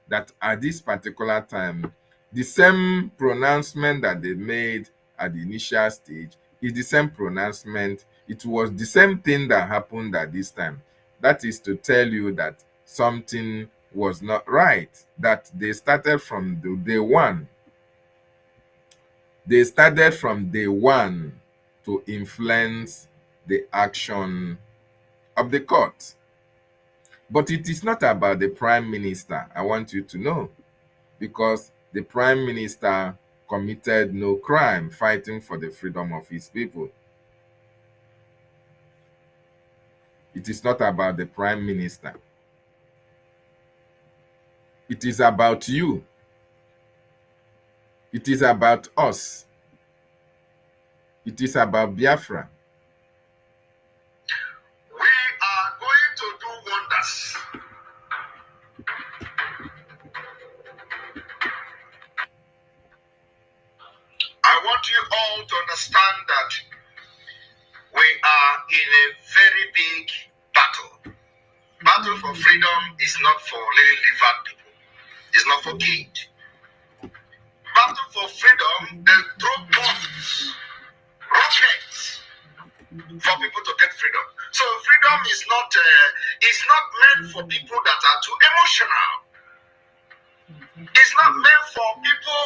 that at this particular time, the same pronouncement that they made at the initial stage is the same pronouncement? It was the same thing that happened at this time. That is to tell you that something was not right, that they started from day one. They started from day one to influence the action of the court. But it is not about the prime minister, I want you to know, because the prime minister committed no crime fighting for the freedom of his people. It is not about the prime minister. It is about you. It is about us. It is about Biafra. We are going to do wonders. I want you all to understand that we are in a very big battle. Battle for freedom is not for lily-livered people. It's not for kids. Battle for freedom, they throw bombs, rockets for people to get freedom. So freedom is not meant for people that are too emotional. It's not meant for people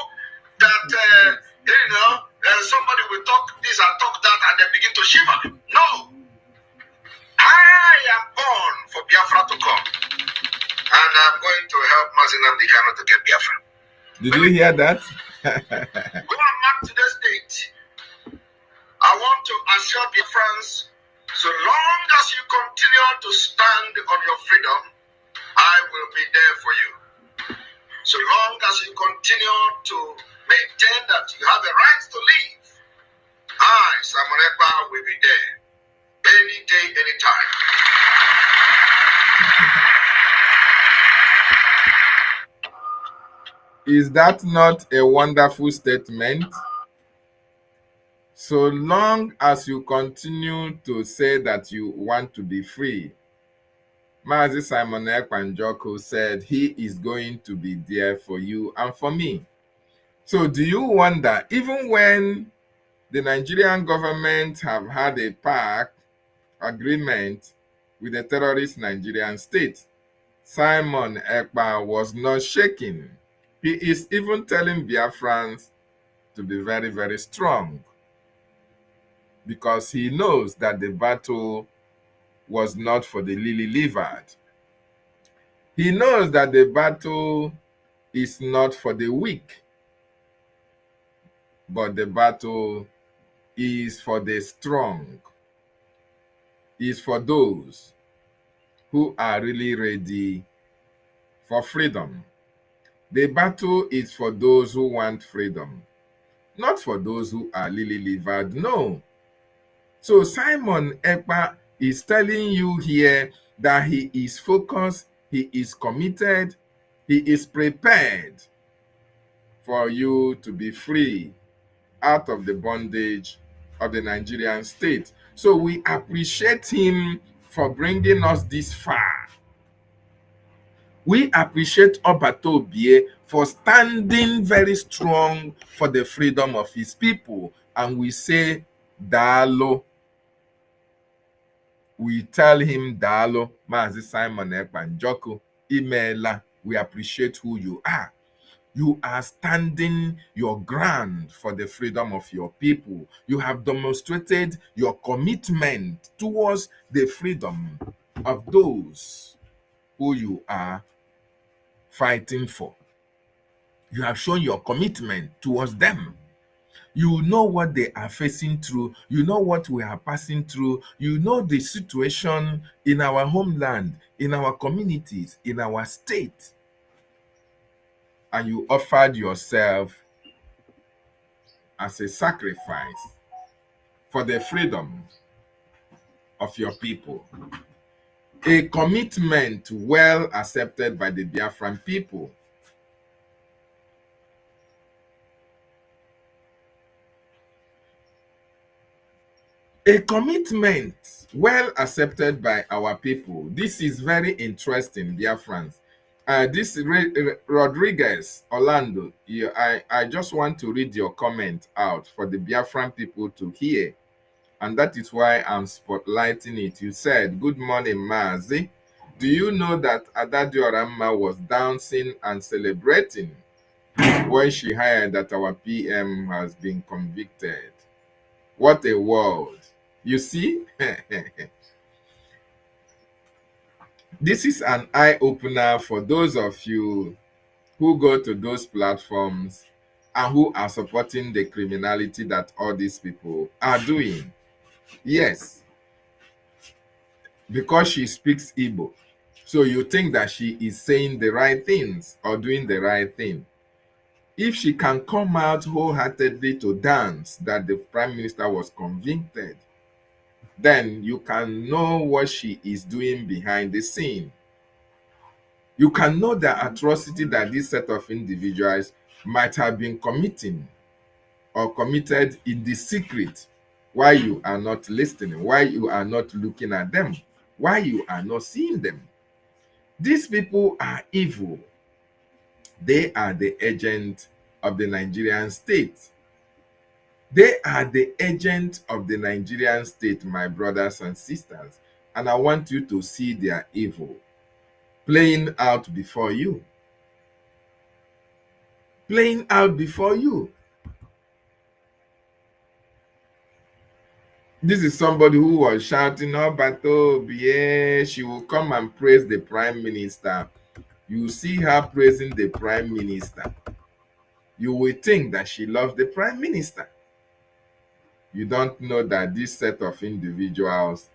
that somebody will talk this and talk that and then begin to shiver. No. I am born for Biafra to come. And I'm going to help Mazinam Dikano to get Biafra. Did you hear that? Go and mark today's date. I want to assure Biafrans, so long as you continue to stand on your freedom, I will be there for you. So long as you continue to maintain that you have a right to live, I, Simon Ekpa, will be there. Any day, anytime. Is that not a wonderful statement? So long as you continue to say that you want to be free, Mazi Simon Ekpa said he is going to be there for you and for me. So do you wonder, even when the Nigerian government have had a pact agreement with the terrorist Nigerian state, Simon Ekpa was not shaking. He is even telling Biafrans to be very, very strong, because he knows that the battle was not for the lily-livered. He knows that the battle is not for the weak, but the battle is for the strong, is for those who are really ready for freedom. The battle is for those who want freedom, not for those who are lily-livered. No. So Simon Ekpa is telling you here that he is focused, he is committed, he is prepared for you to be free out of the bondage of the Nigerian state. So we appreciate him for bringing us this far. We appreciate Obatobie for standing very strong for the freedom of his people. And we say, Daalu. We tell him, Daalu, Mazi Simon Ekpa Njoku, Imela. We appreciate who you are. You are standing your ground for the freedom of your people. You have demonstrated your commitment towards the freedom of those who you are fighting for. You have shown your commitment towards them. You know what they are facing through. You know what we are passing through. You know the situation in our homeland, in our communities, in our state. And you offered yourself as a sacrifice for the freedom of your people. A commitment well accepted by the Biafran people. A commitment well accepted by our people. This is very interesting, Biafrans. This Rodriguez Orlando, I just want to read your comment out for the Biafran people to hear. And that is why I'm spotlighting it. You said, good morning, Mazi. Do you know that Adadioramma was dancing and celebrating when she heard that our PM has been convicted? What a world. You see? This is an eye-opener for those of you who go to those platforms and who are supporting the criminality that all these people are doing. Yes, because she speaks Igbo. So you think that she is saying the right things or doing the right thing. If she can come out wholeheartedly to dance that the prime minister was convicted, then you can know what she is doing behind the scene. You can know the atrocity that this set of individuals might have been committing or committed in the secret. Why you are not listening, why you are not looking at them, why you are not seeing them. These people are evil. They are the agent of the Nigerian state. They are the agent of the Nigerian state, my brothers and sisters. And I want you to see their evil playing out before you. Playing out before you. This is somebody who was shouting, oh, Batobi, she will come and praise the prime minister. You see her praising the prime minister. You will think that she loves the prime minister. You don't know that this set of individuals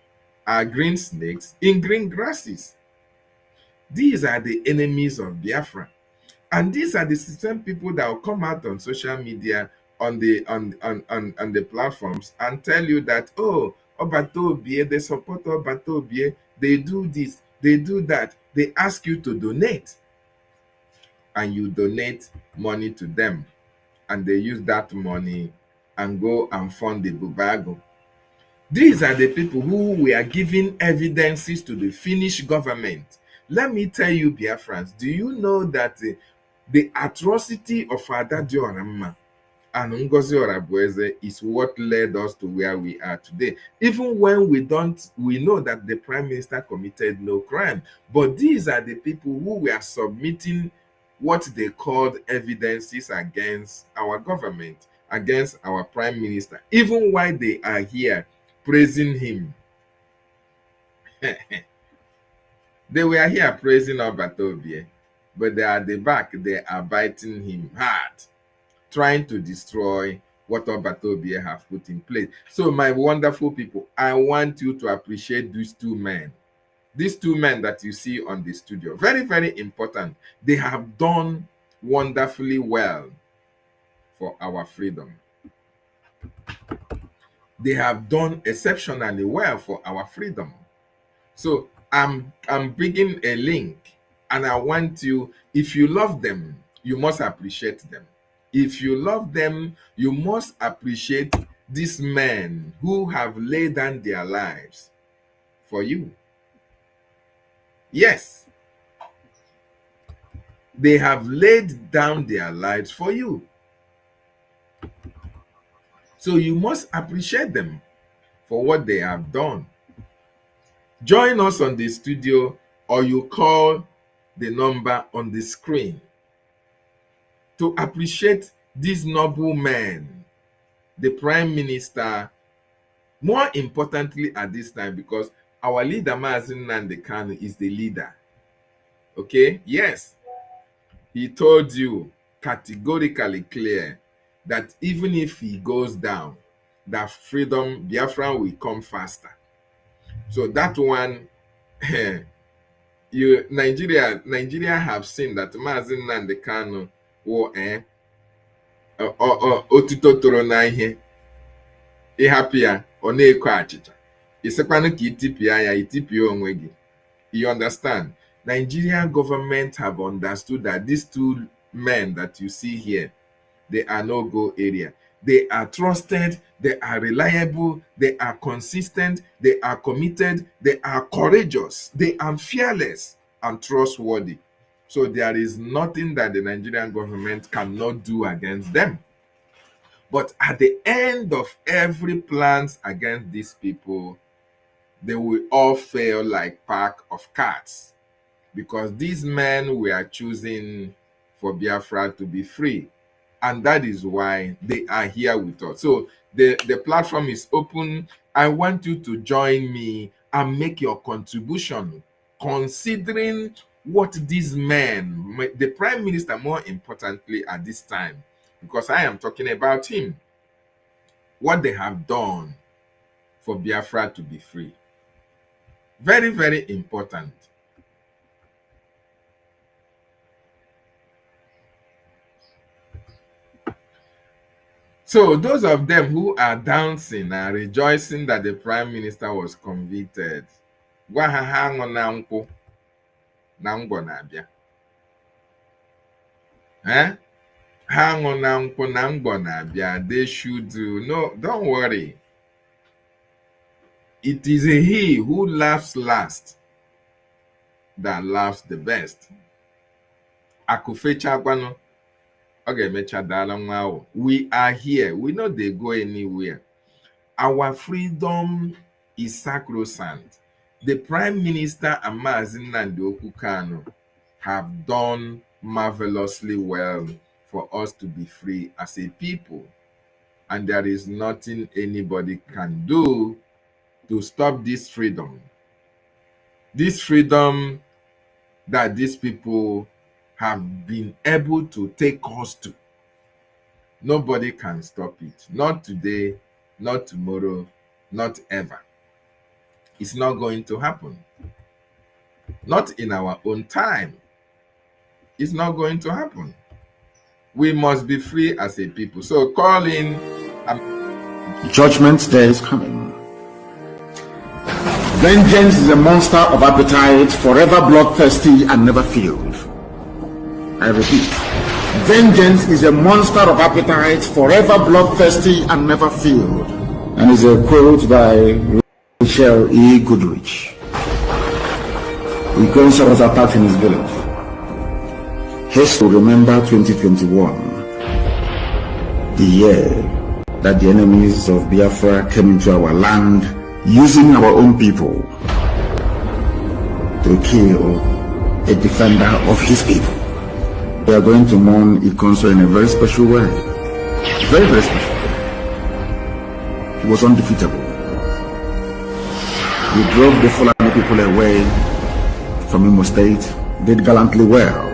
are green snakes in green grasses. These are the enemies of Biafra. And these are the same people that will come out on social media, on the platforms, and tell you that, oh, Obatobie, they support Obatobie, they do this, they do that. They ask you to donate. And you donate money to them. And they use that money and go and fund the Bubago. These are the people who we are giving evidences to the Finnish government. Let me tell you, Biafrans, do you know that the atrocity of Adadioramma and Ngozi Orabueze is what led us to where we are today? Even when we know that the prime minister committed no crime, but these are the people who were submitting what they called evidences against our government, against our prime minister, even while they are here praising him. They were here praising Obatobie, but they are at the back, they are biting him hard, trying to destroy what Obatobie have put in place. So my wonderful people, I want you to appreciate these two men. These two men that you see on the studio, very, very important. They have done wonderfully well for our freedom. they have done exceptionally well for our freedom. So I'm bringing a link, and I want you, if you love them, you must appreciate them. If you love them, you must appreciate these men who have laid down their lives for you. Yes, they have laid down their lives for you. So you must appreciate them for what they have done. Join us on the studio, or you call the number on the screen to appreciate these noble men, the Prime Minister, more importantly at this time, because our leader, Maazin Nnamdi Kanu, is the leader. Okay? Yes. He told you categorically clear that even if he goes down, that freedom, Biafra will come faster. So that one, Nigeria have seen that Maazin Nnamdi Kanu will otito toro na ihe ịhapụ ya ọ na-eko achịcha isekwanụ ka itipịa ya itipịa onwe gị. You understand? Nigerian government have understood that these two men that you see here, they are no-go area. They are trusted, they are reliable, they are consistent, they are committed, they are courageous, they are fearless and trustworthy. So there is nothing that the Nigerian government cannot do against them. But at the end of every plans against these people, they will all fail like pack of cards, because these men were choosing for Biafra to be free. And that is why they are here with us. So the platform is open. I want you to join me and make your contribution, considering what these men, the Prime Minister more importantly at this time, because I am talking about him, what they have done for Biafra to be free. Very, very important. So those of them who are dancing and rejoicing that the Prime Minister was convicted, gwa ha ha ṅụ na nkwụ na ngwọ na-abịa. Ha ṅụ na nkwụ na ngwọ na-abịa. They should do. No, don't worry. It is he who laughs last that laughs the best. Akufecha kwano. Okay, we are here. We know they go anywhere. Our freedom is sacrosanct. The Prime Minister and Maazin Nnamdi Kanu have done marvelously well for us to be free as a people. And there is nothing anybody can do to stop this freedom. This freedom that these people have been able to take us to. Nobody can stop it. Not today, not tomorrow, not ever. It's not going to happen. Not in our own time. It's not going to happen. We must be free as a people. So call in. Judgment Day is coming. Vengeance is a monster of appetite, forever bloodthirsty and never filled. I repeat, vengeance is a monster of appetite, forever bloodthirsty and never filled. And is a quote by Michelle E. Goodrich. Ikonsa was attacked in his village. History will remember 2021, the year that the enemies of Biafra came into our land using our own people to kill a defender of his people. We are going to mourn Ikonso in a very special way. Very, very special. He was undefeatable. He drove the Fulani people away from Imo State, did gallantly well.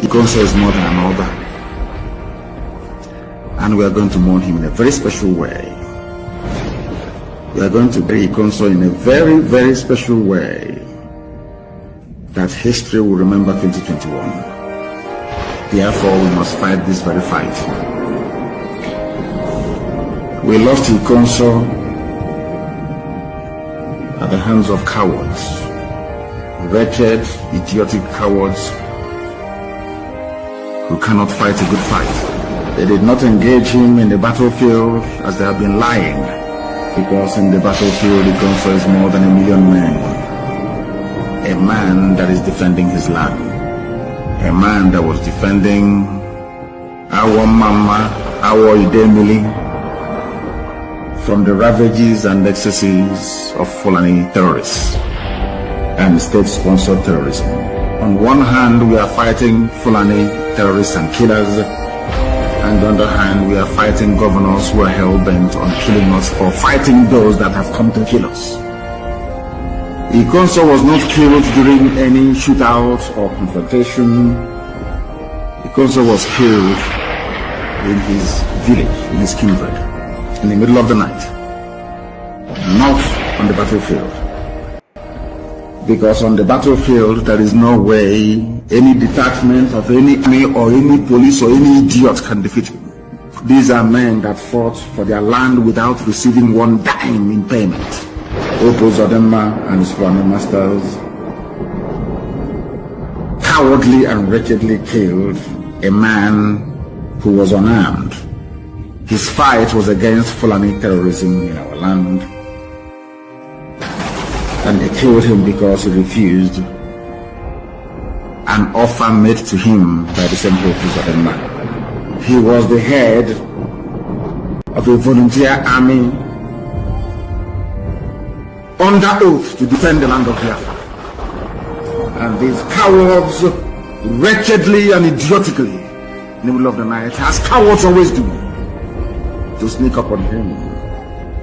Ikonso is more than an order. And we are going to mourn him in a very special way. We are going to bury Ikonso in a very, very special way that history will remember 2021. Therefore, we must fight this very fight. We lost Ikonso the hands of cowards, wretched, idiotic cowards who cannot fight a good fight. They did not engage him in the battlefield as they have been lying, because in the battlefield Ikonso is more than 1 million men. A man that is defending his land. A man that was defending our mama, our Idemili, from the ravages and excesses of Fulani terrorists and state-sponsored terrorism. On one hand, we are fighting Fulani terrorists and killers, and on the other hand, we are fighting governors who are hell-bent on killing us for fighting those that have come to kill us. Ikonso was not killed during any shootout or confrontation. Ikonso was killed in his village, in his kindred, in the middle of the night, not on the battlefield. Because on the battlefield, there is no way any detachment of any army or any police or any idiot can defeat him. These are men that fought for their land without receiving one dime in payment. Opo Zodema and his Fulani masters cowardly and wretchedly killed a man who was unarmed. His fight was against Fulani terrorism in our land. And they killed him because he refused an offer made to him by the same Opo Zodema. He was the head of a volunteer army under oath to defend the land of Biafra. And these cowards, wretchedly and idiotically, in the middle of the night, as cowards always do, to sneak up on him.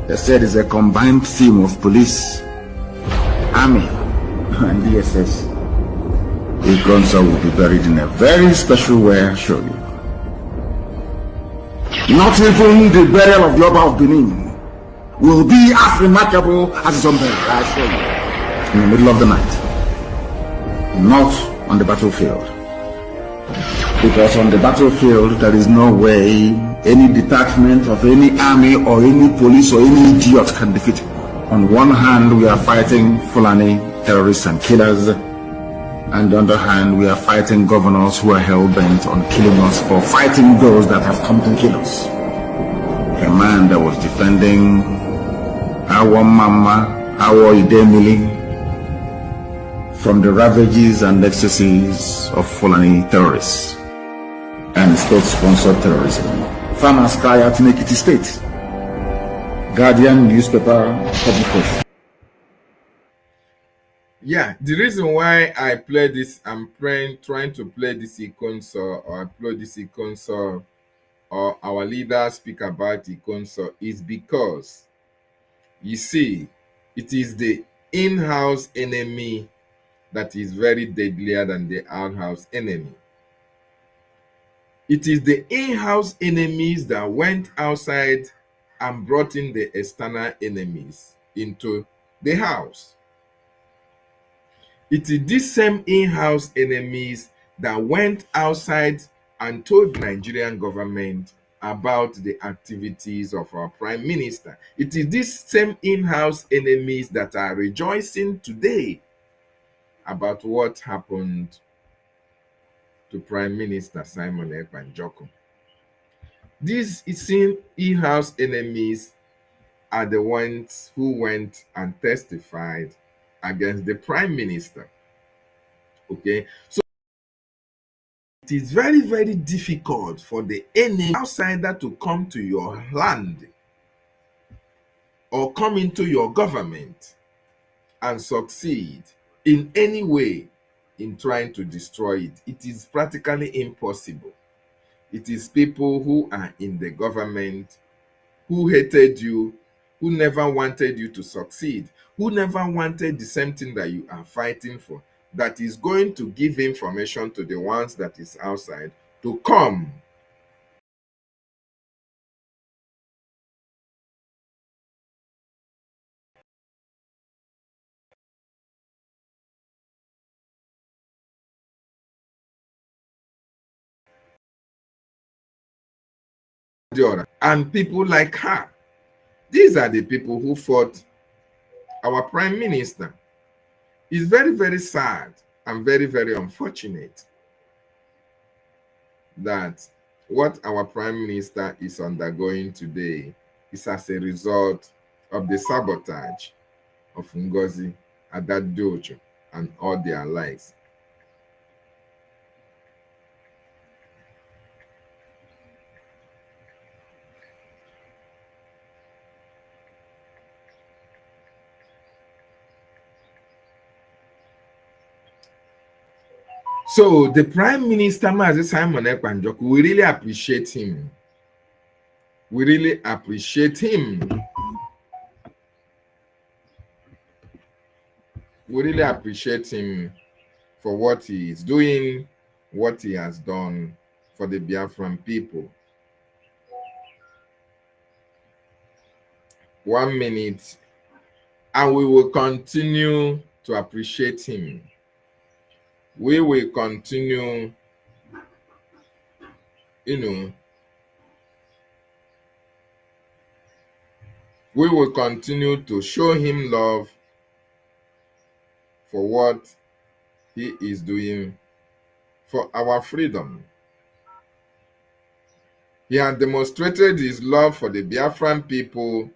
They said it's a combined team of police, army, and DSS. Ikonso will be buried in a very special way, I assure you. Not even the burial of Yoba of Benin will be as remarkable as his own burial, I assure you. In the middle of the night, not on the battlefield. Because on the battlefield, there is no way any detachment of any army or any police or any idiot can defeat him. On one hand, we are fighting Fulani terrorists and killers, and on the other hand, we are fighting governors who are hell-bent on killing us for fighting those that have come to kill us. A man that was defending our mama, our Idemili, from the ravages and excesses of Fulani terrorists and state-sponsored terrorism. Farmers cry out in Ekiti State. Guardian newspaper publication. Yeah, the reason why I play this, I'm trying to play this Ikonso or upload this Ikonso or our leaders speak about Ikonso is because, you see, it is the in-house enemy that is very deadlier than the out-house enemy. It is the in-house enemies that went outside and brought in the external enemies into the house. It is these same in-house enemies that went outside and told the Nigerian government about the activities of our prime minister. It is these same in-house enemies that are rejoicing today about what happened to Prime Minister Simon Ekpa. These in-house enemies are the ones who went and testified against the Prime Minister. Okay, so it is very, very difficult for the enemy outsider to come to your land or come into your government and succeed in any way in trying to destroy it. It is practically impossible. It is people who are in the government who hated you, who never wanted you to succeed, who never wanted the same thing that you are fighting for, that is going to give information to the ones that is outside to come and people like her. These are the people who fought our Prime Minister. It's very, very sad and very, very unfortunate that what our Prime Minister is undergoing today is as a result of the sabotage of Ngozi, Adadojo, and all their lives. So the Prime Minister, Simon Ekpa, we really appreciate him. We really appreciate him. We really appreciate him for what he is doing, what he has done for the Biafran people. 1 minute, and we will continue to appreciate him. We will continue, we will continue to show him love for what he is doing for our freedom. He has demonstrated his love for the Biafran people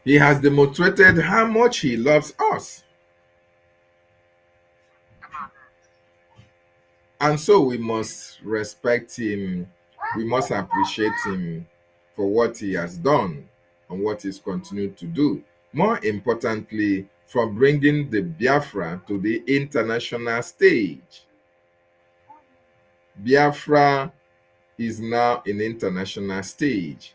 He has demonstrated how much he loves us. And so we must respect him. We must appreciate him for what he has done and what he's continued to do. More importantly, for bringing the Biafra to the international stage. Biafra is now in international stage,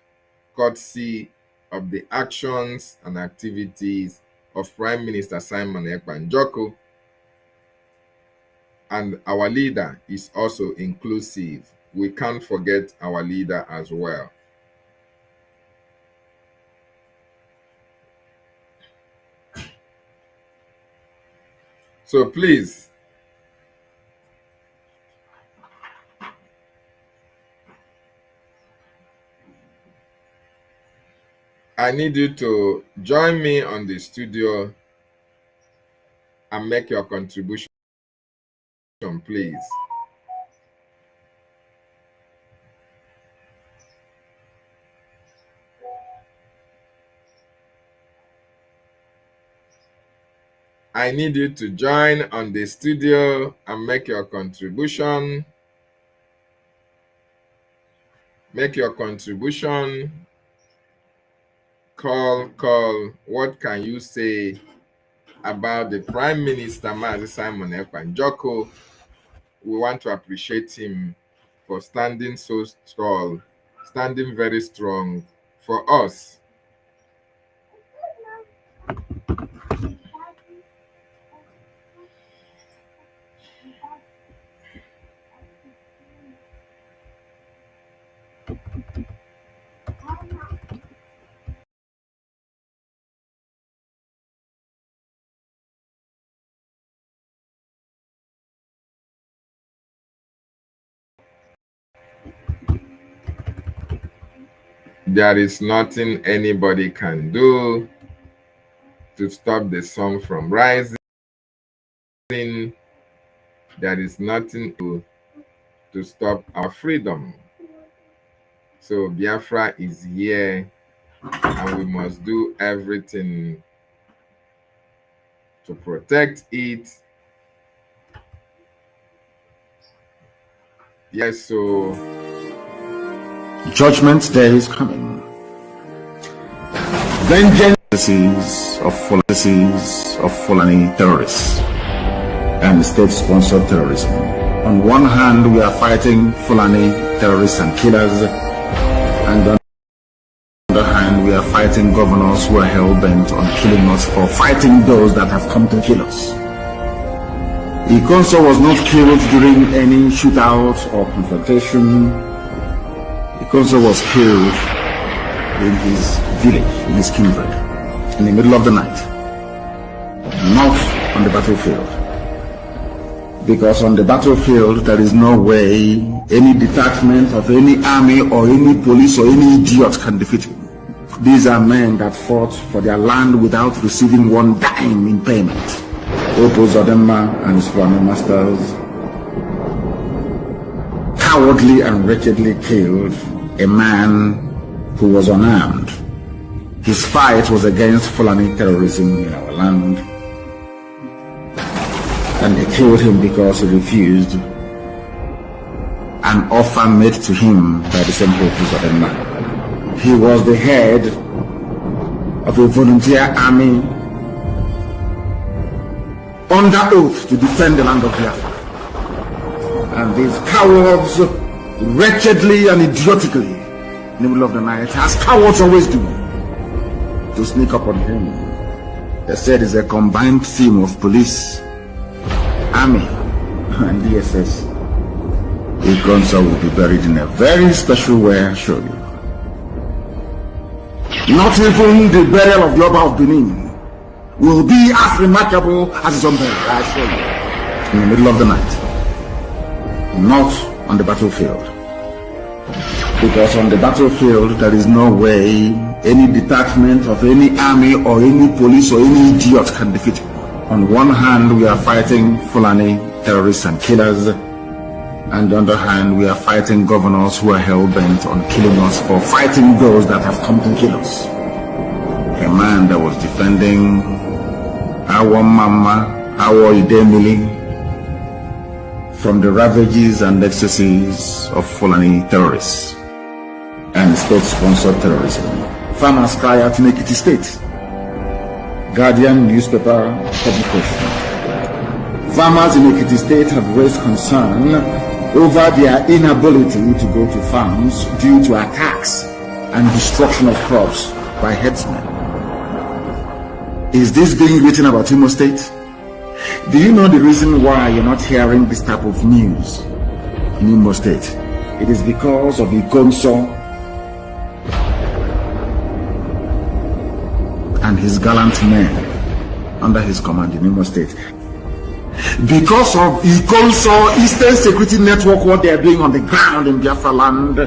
courtesy of the actions and activities of Prime Minister Simon Ekpa. And our leader is also inclusive. We can't forget our leader as well. So please, I need you to join me on the studio and make your contribution, please. I need you to join on the studio and make your contribution. Make your contribution. Call. What can you say about the Prime Minister, Simon Ekpa? We want to appreciate him for standing so tall, standing very strong for us. There is nothing anybody can do to stop the sun from rising. There is nothing to stop our freedom. So Biafra is here, and we must do everything to protect it. Yes, so Judgment Day is coming. Vengeance of Fulani terrorists and state-sponsored terrorism. On one hand, we are fighting Fulani terrorists and killers, and on the other hand, we are fighting governors who are hell-bent on killing us for fighting those that have come to kill us. Ikonso was not killed during any shootout or confrontation. Ikonso was killed in his village, in his kindred, in the middle of the night, not on the battlefield. Because on the battlefield, there is no way any detachment of any army or any police or any idiot can defeat him. These are men that fought for their land without receiving one dime in payment. Opo Zodema and his former masters cowardly and wretchedly killed a man who was unarmed. His fight was against Fulani terrorism in our land. And they killed him because he refused an offer made to him by the same Opo Zodema. He was the head of a volunteer army under oath to defend the land of Biafra. And these cowards, wretchedly and idiotically, in the middle of the night, as cowards always do, to sneak up on him. They said it's a combined team of police, army, and DSS. Ikonsa will be buried in a very special way, I show you. Not even the burial of the Oba of Benin will be as remarkable as his own burial, I assure you. In the middle of the night. Not on the battlefield. Because on the battlefield, there is no way any detachment of any army or any police or any idiot can defeat him. On one hand, we are fighting Fulani terrorists and killers. And on the other hand, we are fighting governors who are hell-bent on killing us for fighting those that have come to kill us. A man that was defending our mama, our Idemili, from the ravages and excesses of Fulani terrorists and state-sponsored terrorism. Farmers cry out in Ekiti State. Guardian newspaper publication. Farmers in Ekiti State have raised concern over their inability to go to farms due to attacks and destruction of crops by herdsmen. Is this being written about Imo State? Do you know the reason why you're not hearing this type of news in Imo State? It is because of Ikonso and his gallant men under his command in Imo State. Because of Ikonso Eastern Security Network, what they are doing on the ground in Biafra land,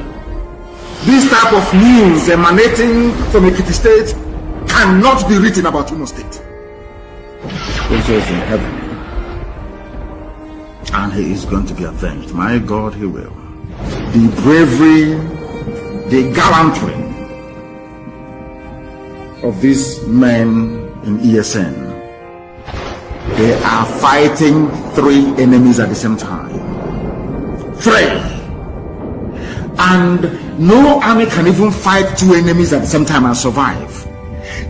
this type of news emanating from Ekiti State cannot be written about Imo State. Ikonso is in heaven, and he is going to be avenged. My God, he will. The bravery, the gallantry of these men in ESN. They are fighting 3 enemies at the same time. 3. And no army can even fight 2 enemies at the same time and survive.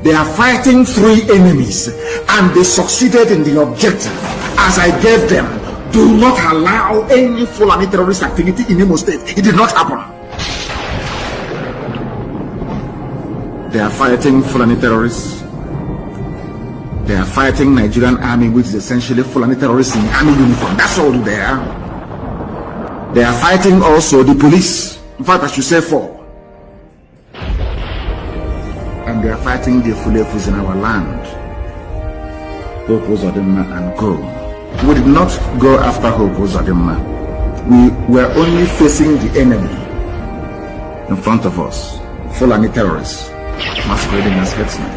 They are fighting 3 enemies, and they succeeded in the objective. As I gave them, do not allow any Fulani terrorist activity in Imo State. It did not happen. They are fighting Fulani terrorists. They are fighting Nigerian army, which is essentially Fulani terrorists in army uniform. That's all they are. They are fighting also the police. In fact, I should say 4. And they are fighting the Fulefus in our land. Opo Zodema and go. We did not go after Opo Zodema. We were only facing the enemy in front of us. Fulani terrorists masquerading as herdsmen.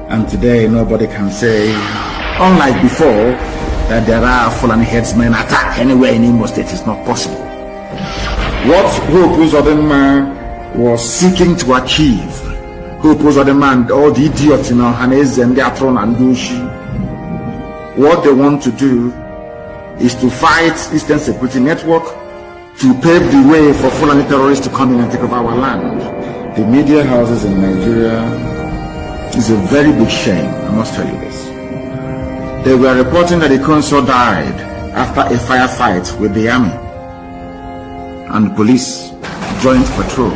And today nobody can say, unlike before, that there are Fulani herdsmen attack anywhere in Imo State. Is not possible. What Opo Zodema was seeking to achieve, Opo Zodema and all the idiots in Hanez and Atron and Dushi, what they want to do is to fight Eastern Security Network to pave the way for Fulani terrorists to come in and take over our land. The media houses in Nigeria is a very big shame, I must tell you this. They were reporting that the consul died after a firefight with the army and the police joint patrol.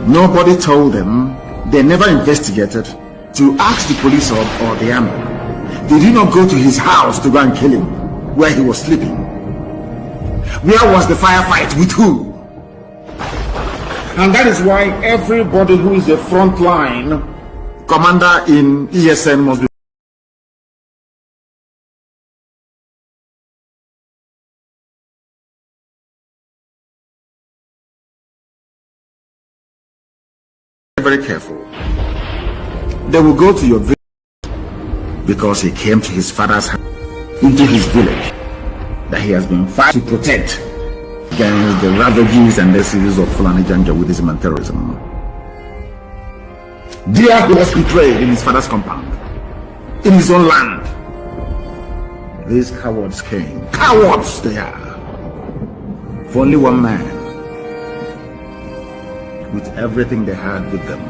Nobody told them, they never investigated to ask the police or the army. They did not go to his house to go and kill him where he was sleeping. Where was the firefight? With who? And that is why everybody who is a frontline commander in ESN must be very careful. They will go to your village because he came to his father's house, into his village, that he has been fighting to protect against the ravages and the series of Fulani Janjaweedism and terrorism. There he was betrayed in his father's compound, in his own land. These cowards came. Cowards they are. For only one man, with everything they had with them.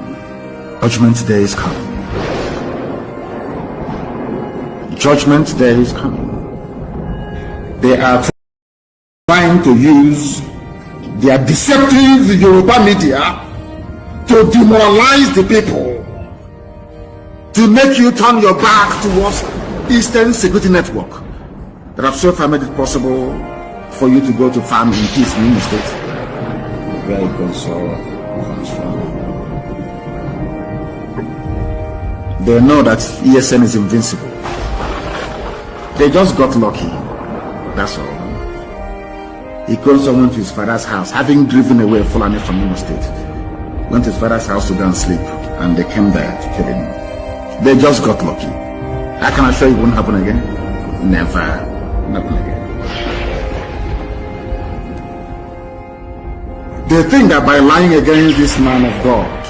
Judgment day is coming. Judgment day is coming. They are trying to use their deceptive Yoruba media to demoralize the people, to make you turn your back towards Eastern Security Network that have so far made it possible for you to go to farm in peace in the state. Very good, so comes from. They know that ESN is invincible. They just got lucky. That's all. He called someone to his father's house, having driven away Fulani from Imo State. Went to his father's house to go and sleep, and they came there to kill him. They just got lucky. I can assure you it won't happen again. Never happen again. They think that by lying against this man of God,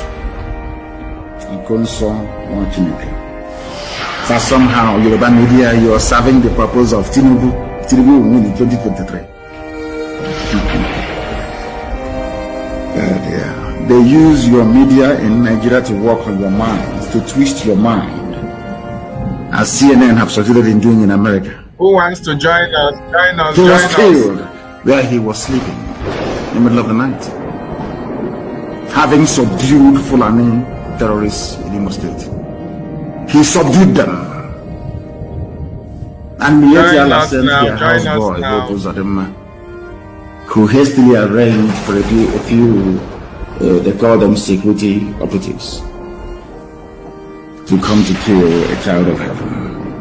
that somehow Yoruba media, you are serving the purpose of Tinubu will win in 2023. They use your media in Nigeria to work on your mind, to twist your mind, as CNN have succeeded in doing in America. Who wants to join us? Join us. He was killed where he was sleeping in the middle of the night, having subdued Fulani terrorists in Imo State. He subdued them. And Mietiala sent their houseboy, who hastily arranged for a few they call them security operatives, to come to kill a child of heaven.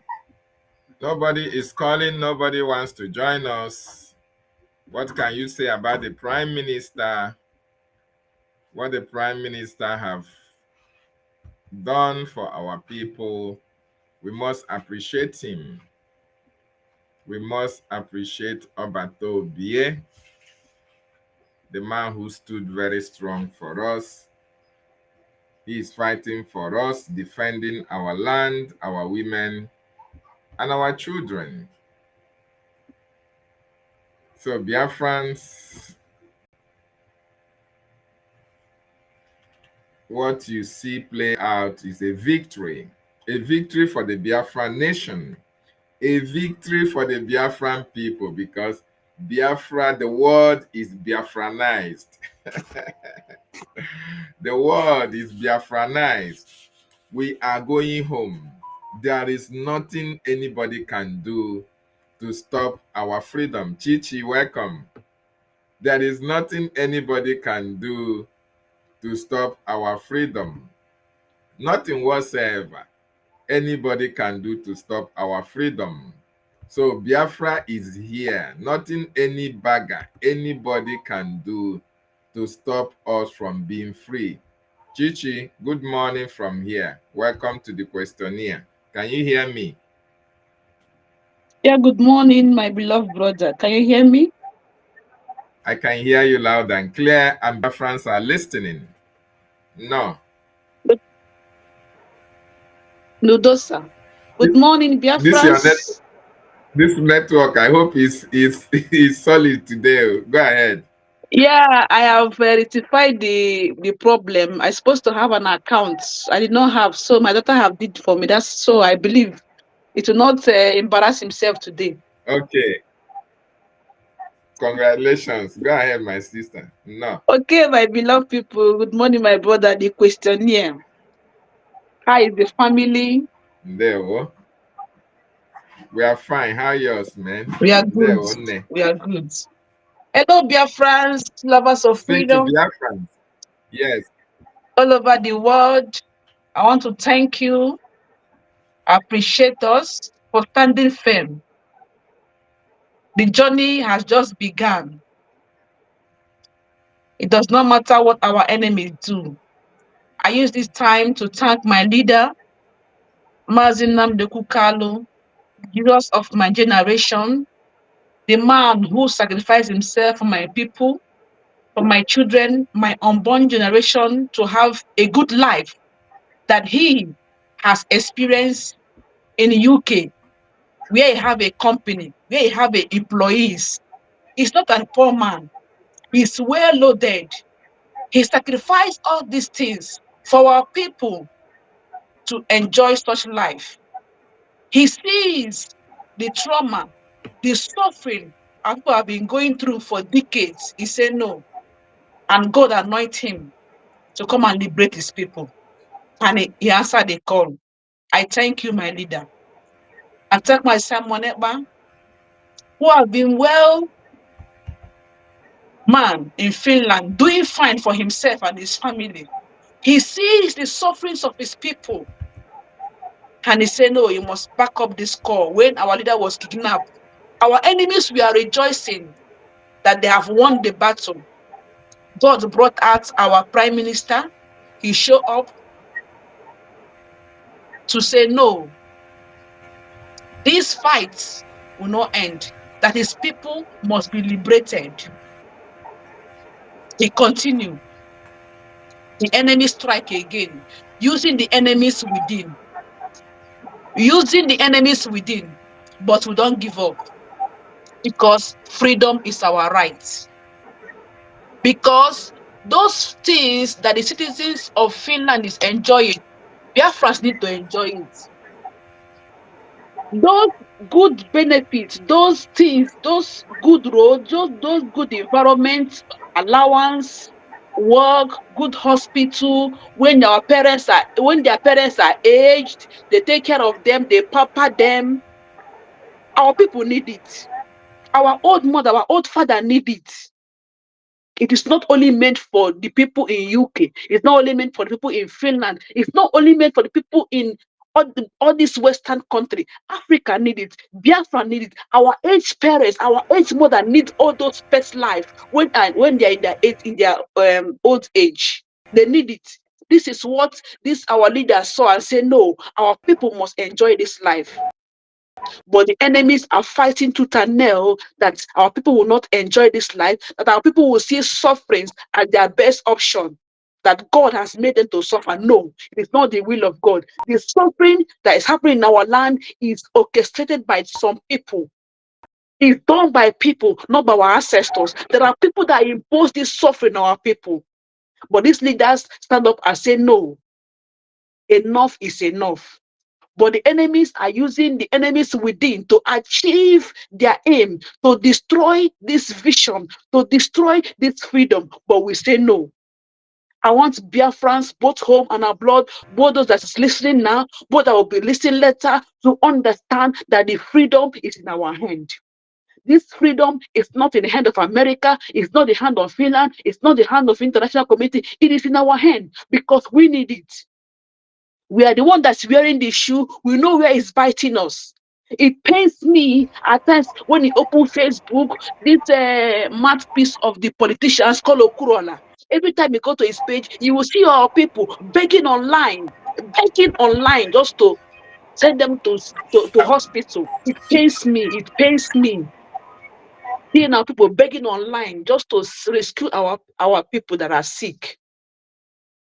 Nobody is calling, nobody wants to join us. What can you say about the Prime Minister? What the Prime Minister have done for our people? We must appreciate him. We must appreciate Daalu.We, the man who stood very strong for us. He is fighting for us, defending our land, our women, and our children. So Biafrans, what you see play out is a victory for the Biafran nation, a victory for the Biafran people, because Biafra, the word is Biafranized. The word is Biafranized. We are going home. There is nothing anybody can do to stop our freedom. Chichi, welcome. There is nothing anybody can do to stop our freedom. Nothing whatsoever anybody can do to stop our freedom. So Biafra is here. Nothing any bagger, anybody can do to stop us from being free. Chichi, good morning from here. Welcome to the questionnaire. Can you hear me? Yeah, good morning, my beloved brother. Can you hear me? I can hear you loud and clear, and Biafrans are listening. No. Nudosa. Good morning, Biafrans. This network, I hope is solid today. Go ahead. Yeah, I have rectified the problem. I supposed to have an account. I did not have, so my daughter have did for me. That's so I believe it will not embarrass himself today. Okay. Congratulations. Go ahead, my sister. No. Okay, my beloved people. Good morning, my brother. The questionnaire. How is the family? There. We are fine. How are yours, man? We are good. We are good. Hello, Biafrans, lovers of freedom. To Biafrans. Yes. All over the world. I want to thank you, appreciate us for standing firm. The journey has just begun. It does not matter what our enemies do. I use this time to thank my leader, Mazinam Kalu, Jesus of my generation, the man who sacrificed himself for my people, for my children, my unborn generation to have a good life that he has experienced in the UK, where he have a company, where he have employees. He's not a poor man. He's well loaded. He sacrificed all these things for our people to enjoy such life. He sees the trauma, the suffering our people have been going through for decades. He said no. And God anointed him to come and liberate his people. And he answered the call. I thank you, my leader. I thank my son Ekpa, who has been well man in Finland, doing fine for himself and his family. He sees the sufferings of his people. And he said, no, you must back up this call. When our leader was kidnapped, our enemies were rejoicing that they have won the battle. God brought out our prime minister. He showed up to say, no, these fights will not end, that his people must be liberated. He continued. The enemy strike again, using the enemies within. Using the enemies within, but we don't give up because freedom is our right. Because those things that the citizens of Finland is enjoying, Biafrans need to enjoy it. Those good benefits, those things, those good roads, those good environments, allowance, work, good hospital, when their parents are aged, they take care of them, they pamper them. Our people need it. Our old mother, our old father need it. It is not only meant for the people in UK. It's not only meant for the people in Finland. It's not only meant for the people in all this Western country. Africa need it. Biafra need it. Our aged parents, our aged mother need all those pets life when they're in their old age. They need it. This is what our leaders saw and say, no, our people must enjoy this life. But the enemies are fighting tooth and nail that our people will not enjoy this life, that our people will see sufferings as their best option, that God has made them to suffer. No, it is not the will of God. The suffering that is happening in our land is orchestrated by some people. It's done by people, not by our ancestors. There are people that impose this suffering on our people. But these leaders stand up and say, no, enough is enough. But the enemies are using the enemies within to achieve their aim, to destroy this vision, to destroy this freedom. But we say no. I want Biafrans, both home and abroad, both those that is listening now, both that will be listening later, to understand that the freedom is in our hand. This freedom is not in the hand of America, it's not the hand of Finland, it's not the hand of international community. It is in our hand because we need it. We are the one that's wearing the shoe. We know where it's biting us. It pains me at times when you open Facebook, this mouthpiece of the politicians called Okurola. Every time you go to his page, you will see our people begging online just to send them to hospital. It pains me. It pains me. Seeing our people begging online just to rescue our people that are sick.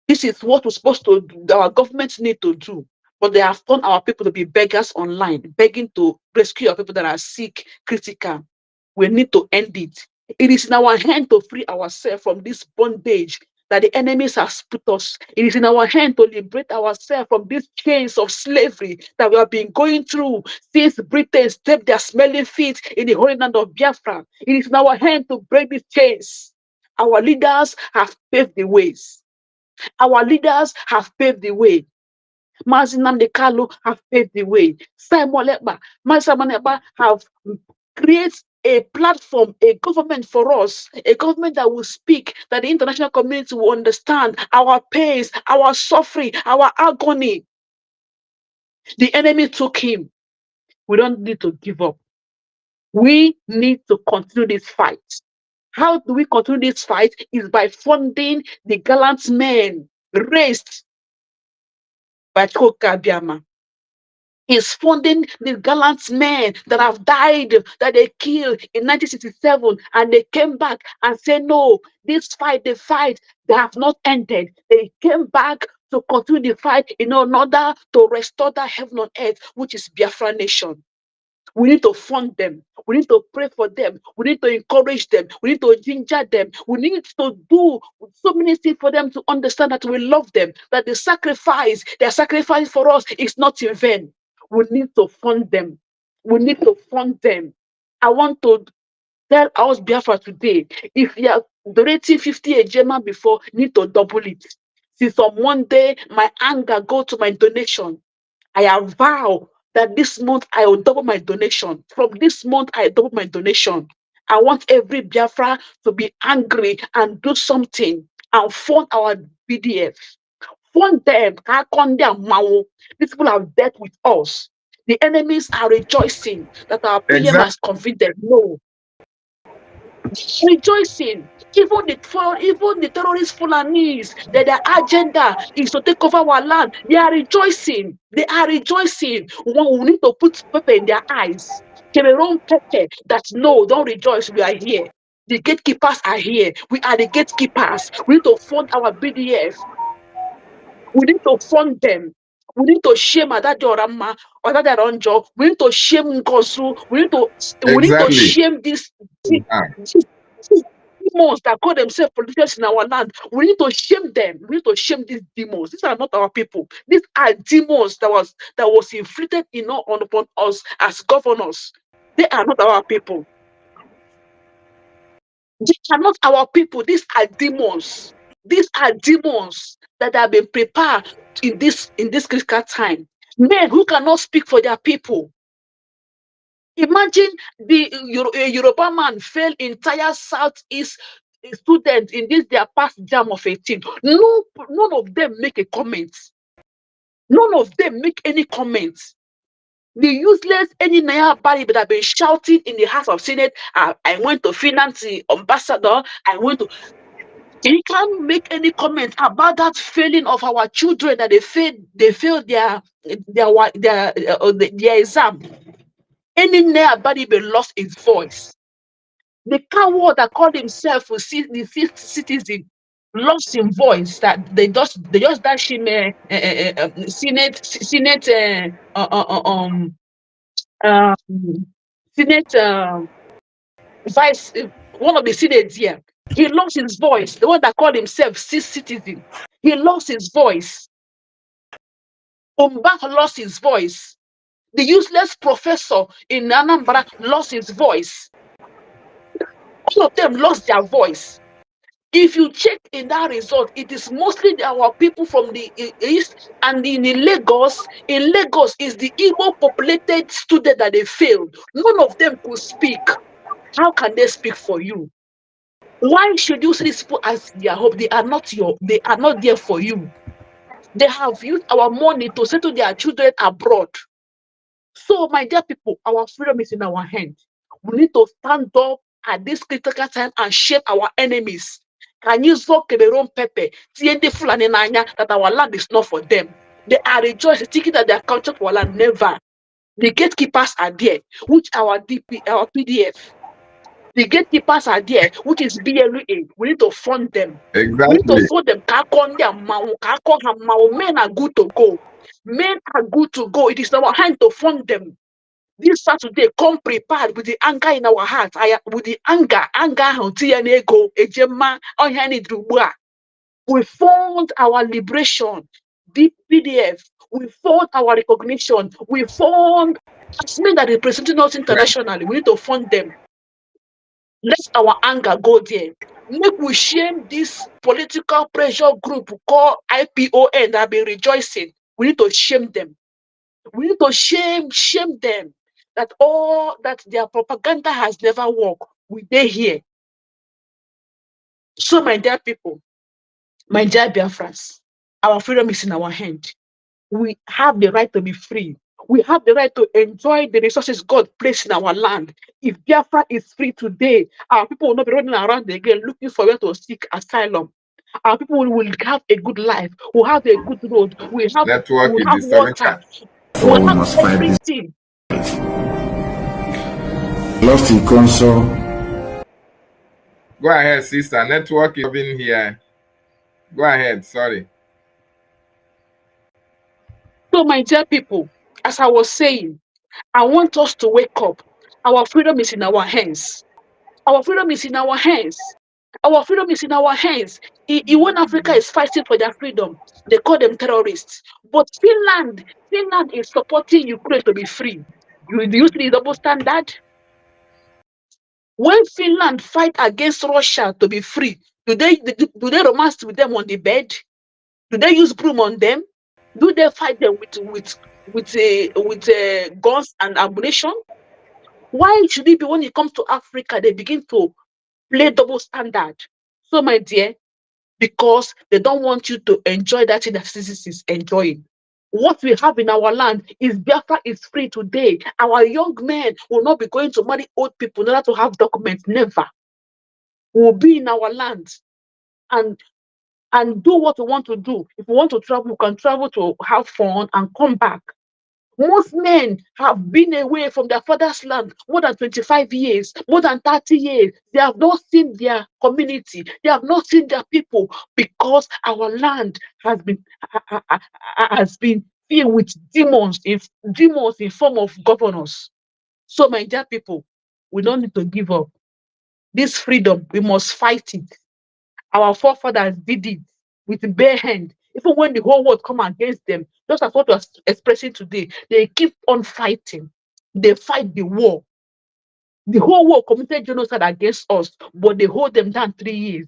This is what we're supposed to do, our governments need to do. But they have turned our people to be beggars online, begging to rescue our people that are sick, critical. We need to end it. It is in our hand to free ourselves from this bondage that the enemies have put us. It is in our hand to liberate ourselves from these chains of slavery that we have been going through since Britain stepped their smelling feet in the holy land of Biafra. It is in our hand to break these chains. Our leaders have paved the ways. Our leaders have paved the way. Mazinam Kalu have paved the way. Simon Ekpa have created a platform, a government for us, a government that will speak, that the international community will understand our pains, our suffering, our agony. The enemy took him. We don't need to give up. We need to continue this fight. How do we continue this fight? Is by funding the gallant men raised by Koka Biama. He's funding the gallant men that have died, that they killed in 1967, and they came back and said, no, this fight, the fight, they have not ended. They came back to continue the fight in order to restore that heaven on earth, which is Biafra nation. We need to fund them. We need to pray for them. We need to encourage them. We need to ginger them. We need to do so many things for them to understand that we love them, that the sacrifice, their sacrifice for us is not in vain. We need to fund them. We need to fund them. I want to tell us Biafra today, if you are donating 50 a German before, you need to double it. Since on one day, my anger go to my donation. I have vowed that this month I will double my donation. From this month, I double my donation. I want every Biafra to be angry and do something and fund our BDF. Fund them. These people have dealt with us. The enemies are rejoicing that our PM Exactly. has convicted. No, rejoicing. Even the terrorist Fulanis, that their agenda is to take over our land. They are rejoicing. They are rejoicing. We need to put pepper in their eyes. Cameroon pepper that no, don't rejoice. We are here. The gatekeepers are here. We are the gatekeepers. We need to fund our BDF. We need to fund them. We need to shame Adadorama or Adaronjo. We need to shame Ngosu. We need to Exactly. shame Ah, these demons that call themselves politicians in our land. We need to shame them. We need to shame these demons. These are not our people. These are demons that was inflicted upon us as governors. They are not our people. They are not our people. These are demons. These are demons that have been prepared in this critical time. Men who cannot speak for their people. Imagine a Yoruba man fail entire Southeast students in this their past jam of 18. No, none of them make a comment. None of them make any comments. The useless any Naya Bari that have been shouting in the House of Senate. I went to finance the ambassador. I went to. He can't make any comment about that failing of our children that they failed their exam. Any nobody be lost his voice. The coward that called himself the fifth citizen lost his voice. That they just dash him Senate um Senate vice one of the senates here. He lost his voice. The one that called himself sixth citizen. He lost his voice. Ombak lost his voice. The useless professor in Anambra lost his voice. All of them lost their voice. If you check in that result, it is mostly our people from the east and in Lagos. In Lagos is the Igbo populated student that they failed. None of them could speak. How can they speak for you? Why should you see these people as their hope? They are not there for you. They have used our money to settle their children abroad. So, my dear people, our freedom is in our hands. We need to stand up at this critical time and shape our enemies. Can you so Cameroon Pepe, TND Fulani Nanya, that our land is not for them? They are rejoicing, thinking that their culture for land never. The gatekeepers are there, which our PDF. The gatekeepers are there, which is BLUA. We need to fund them. We need to exactly. fund them. Men are good to go. Men are good to go. It is our hand to fund them. This Saturday, come prepared with the anger in our heart. With the anger, go, ejema, we fund our liberation, the PDF. We fund our recognition. We fund as men that representing us internationally. We need to fund them. Let our anger go there. Make we shame this political pressure group called IPON that have been rejoicing. We need to shame them. We need to shame them that their propaganda has never worked. We they here. So, my dear people, my dear Biafrans, our freedom is in our hand. We have the right to be free. We have the right to enjoy the resources God placed in our land. If Biafra is free today, our people will not be running around again looking for where to seek asylum. Our people will have a good life, will have a good road, will have Network is disturbing. water, So will we have must fight this. everything. Lost in console. Go ahead, sister. Network is in here. Go ahead. Sorry. So, my dear people, as I was saying, I want us to wake up. Our freedom is in our hands. Our freedom is in our hands. Our freedom is in our hands. When Africa is fighting for their freedom, they call them terrorists. But Finland is supporting Ukraine to be free. Do you see the double standard? When Finland fight against Russia to be free, do they romance with them on the bed? Do they use broom on them? Do they fight them with guns and ammunition? Why should it be when it comes to Africa they begin to play double standard? So, my dear, because they don't want you to enjoy that thing that citizens is enjoying. What we have in our land is Biafra is free today. Our young men will not be going to marry old people in order to have documents. Never. We'll be in our land and do what we want to do. If we want to travel, we can travel to have fun and come back. Most men have been away from their father's land more than 25 years, more than 30 years. They have not seen their community. They have not seen their people because our land has been filled with demons in form of governors. So, my dear people, we don't need to give up. This freedom, we must fight it. Our forefathers did it with bare hand. Even when the whole world come against them, just as what we're expressing today, they keep on fighting. They fight the war. The whole world committed genocide against us, but they hold them down 3 years.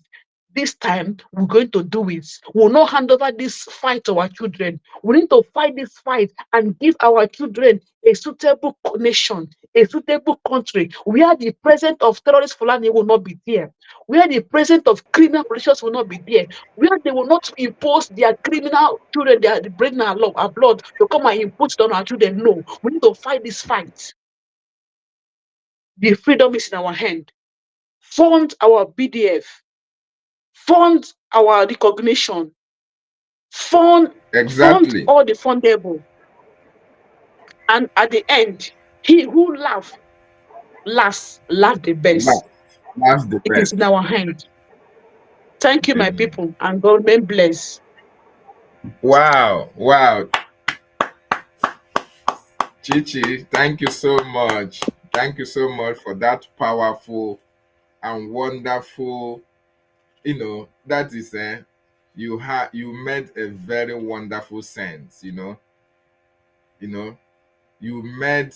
This time, we're going to do it. We'll not hand over this fight to our children. We need to fight this fight and give our children a suitable nation, a suitable country, where the presence of terrorist Fulani will not be there, where the presence of criminal politicians will not be there, where they will not impose their criminal children, they are breaking our law, our blood, to come and impose it on our children. No, we need to fight this fight. The freedom is in our hand. Fund our BDF. Fund our recognition. Fund all the fundable. And at the end, he who laughs the best. It is in our hand. Thank you, my people, and God may bless. Wow. Chichi, thank you so much. Thank you so much for that powerful and wonderful, that is you made a very wonderful sense, you made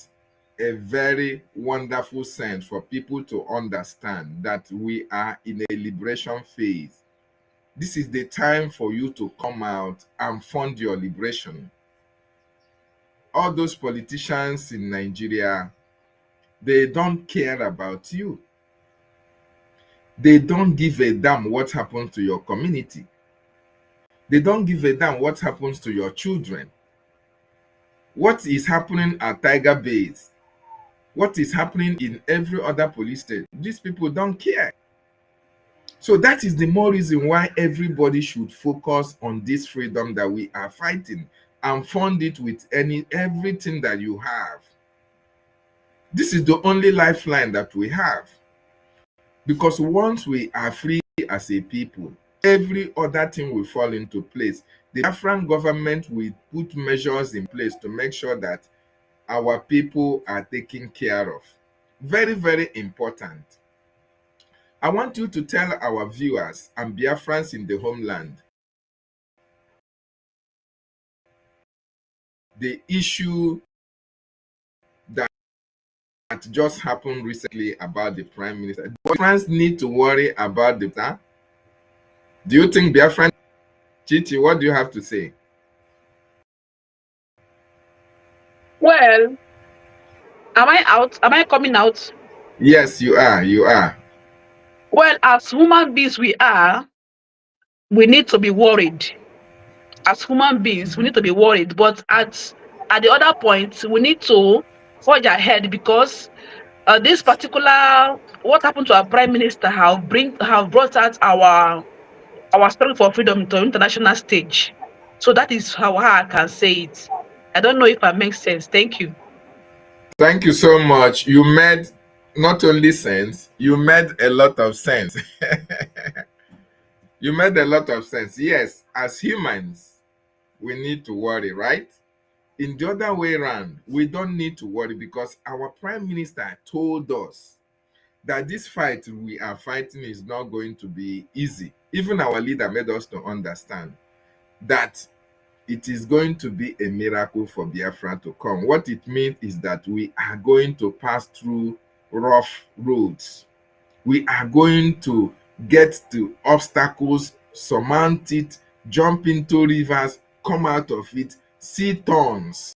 a very wonderful sense for people to understand that we are in a liberation phase. This is the time for you to come out and fund your liberation. All those politicians in Nigeria, they don't care about you. They don't give a damn what happens to your community. They don't give a damn what happens to your children. What is happening at Tiger Base? What is happening in every other police station? These people don't care. So that is the more reason why everybody should focus on this freedom that we are fighting and fund it with everything that you have. This is the only lifeline that we have. Because once we are free as a people, every other thing will fall into place. The Afghan government will put measures in place to make sure that our people are taken care of. Very, very important. I want you to tell our viewers and Biafrans in the homeland the issue that just happened recently about the Prime Minister. Biafrans need to worry about the... Do you think Biafran... Chichi, what do you have to say? Well, am I out? Am I coming out? Yes, you are. You are. Well, as human beings we need to be worried. As human beings, we need to be worried. But at the other point, we need to forge ahead because this particular what happened to our prime minister have brought out our our struggle for freedom to international stage. So that is how I can say it. I don't know if that makes sense. Thank you. Thank you so much. You made not only sense, you made a lot of sense. You made a lot of sense. Yes, as humans, we need to worry, right? In the other way around, we don't need to worry because our prime minister told us that this fight we are fighting is not going to be easy. Even our leader made us to understand that it is going to be a miracle for Biafra to come. What it means is that we are going to pass through rough roads. We are going to get to obstacles, surmount it, jump into rivers, come out of it, see thorns.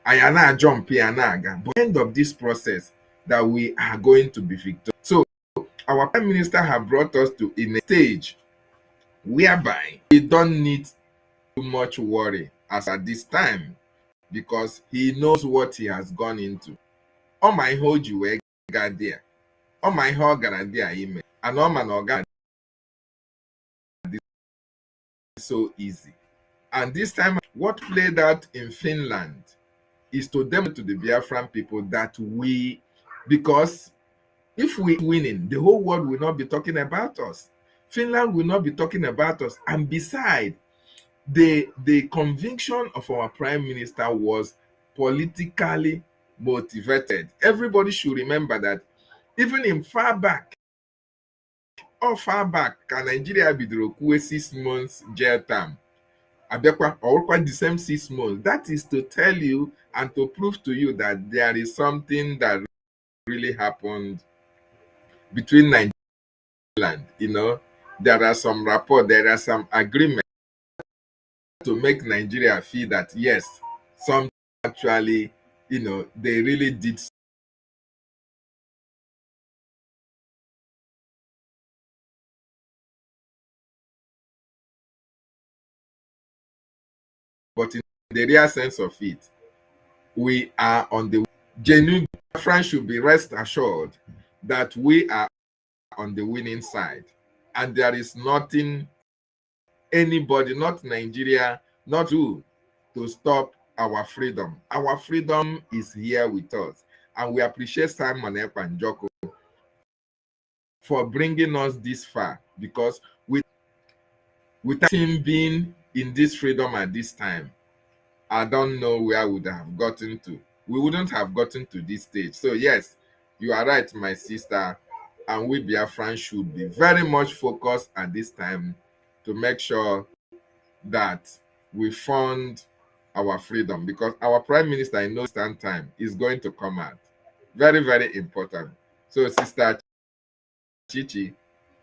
Ayana jump Yanaga. But at the end of this process, that we are going to be victorious. So our prime minister have brought us to in a stage whereby we don't need too much worry as at this time because he knows what he has gone into. All my hold you were got there. All my hog and there email. And all my organ is so easy. And this time, what played out in Finland is to demonstrate to the Biafran people that we, because if we winning, the whole world will not be talking about us. Finland will not be talking about us. And besides, the conviction of our prime minister was politically motivated. Everybody should remember that even in far back, can Nigeria be the 6 months jail term? Abekwa or the same 6 months. That is to tell you and to prove to you that there is something that really happened between Nigeria and Finland. You know, there are some rapport, there are some agreements to make Nigeria feel that yes, some actually, you know, they really did. But in the real sense of it, we are on the genuine. France should be rest assured that we are on the winning side, and there is nothing, anybody, not Nigeria, not you, to stop our freedom. Our freedom is here with us, and we appreciate Simon Ekpa and Joko for bringing us this far, because without him being in this freedom at this time, I don't know where we would have gotten to. We wouldn't have gotten to this stage. So yes, you are right, my sister, and we Biafrans should be very much focused at this time to make sure that we fund our freedom, because our prime minister in no stand time is going to come out. Very, very important. So sister Chichi,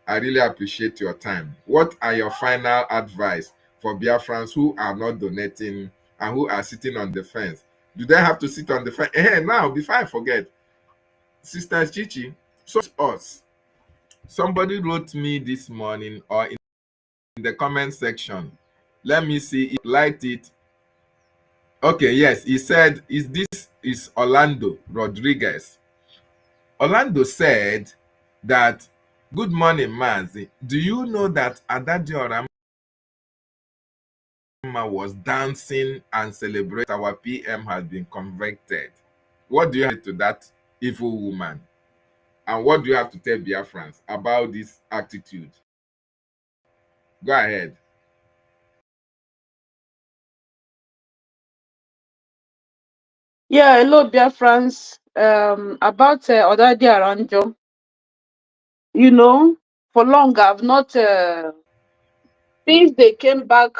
I really appreciate your time. What are your final advice for Biafrans who are not donating and who are sitting on the fence? Do they have to sit on the fence? Hey, now, before I forget, Sister Chichi, so us. Somebody wrote me this morning or in the comment section. Let me see if light it. Okay, yes, he said, is Orlando Rodriguez. Orlando said that, good morning, Mazi. Do you know that Adadioram was dancing and celebrating our PM has been convicted? What do you have to that evil woman? And what do you have to tell Biafrans about this attitude? Go ahead. Yeah, hello, Biafrans. About Odadi Aranjo, you know, for long I've not, since they came back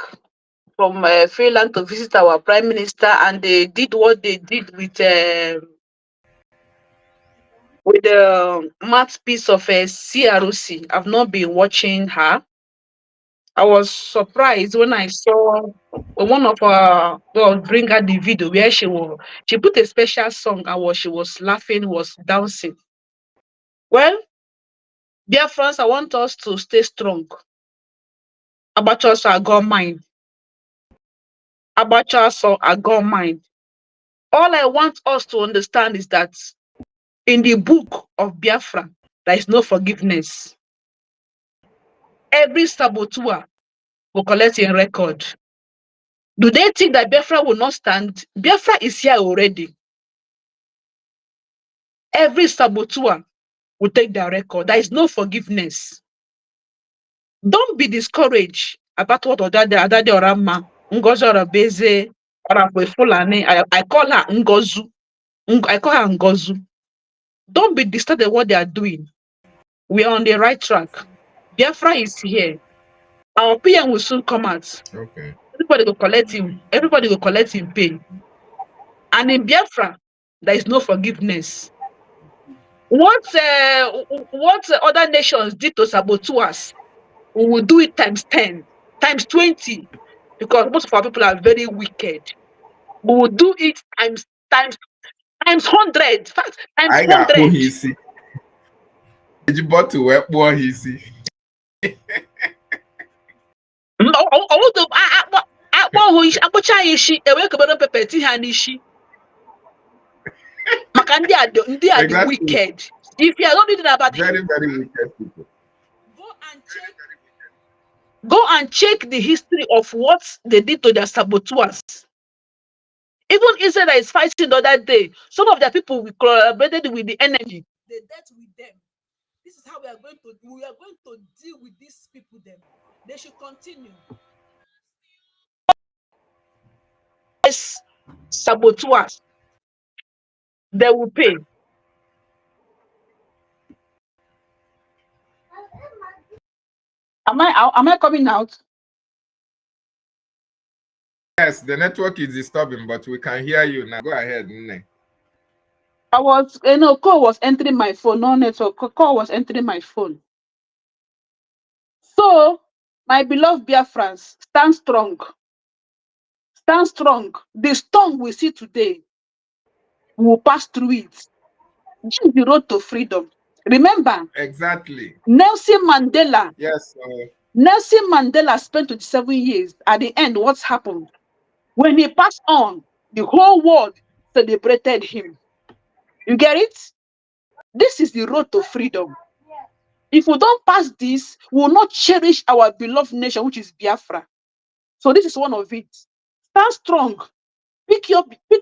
from Finland to visit our prime minister, and they did what they did with the mouthpiece of a CROC. I've not been watching her. I was surprised when I saw one of our girls bring her the video where she put a special song, and what she was laughing, was dancing. Well, dear friends, I want us to stay strong. About us, our God mind. About us, our God mind. All I want us to understand is that in the book of Biafra, there is no forgiveness. every saboteur will collect a record. Do they think that Biafra will not stand? Biafra is here already. Every saboteur will take their record. There is no forgiveness. Don't be discouraged about what Odade Orama, Ngozi Orabeze, Orapwe Fulani. I call her Ngozu. I call her Ngozu. Don't be disturbed at what they are doing. We are on the right track. Biafra is here. Our PM will soon come out. Okay. Everybody will collect him. Everybody will collect him pay. And in Biafra, there is no forgiveness. What other nations did to saboteurs, we will do it times 10, times 20, because most of our people are very wicked. We will do it times 100. In fact, times I got 100. easy. Did you bought to work more easy? Maka ndị are the wicked. If you are not reading about very wicked people. Go and check the history of what they did to their saboteurs. Even Israel is fighting the other day. Some of their people we collaborated with the enemy. They dealt with them. This is how we are going to deal with these people. Then they should continue. Yes, saboteurs. They will pay. Am I coming out? Yes, the network is disturbing, but we can hear you now. Go ahead, Nne. Call was entering my phone. No network. Call was entering my phone. So, my beloved Biafrans, stand strong. Stand strong. The storm we see today, we will pass through it. This is the road to freedom. Remember, exactly. Nelson Mandela. Yes. Nelson Mandela spent 27 years. At the end, what's happened? When he passed on, the whole world celebrated him. You get it? This is the road to freedom. If we don't pass this, we will not cherish our beloved nation, which is Biafra. So this is one of it. Stand strong. Pick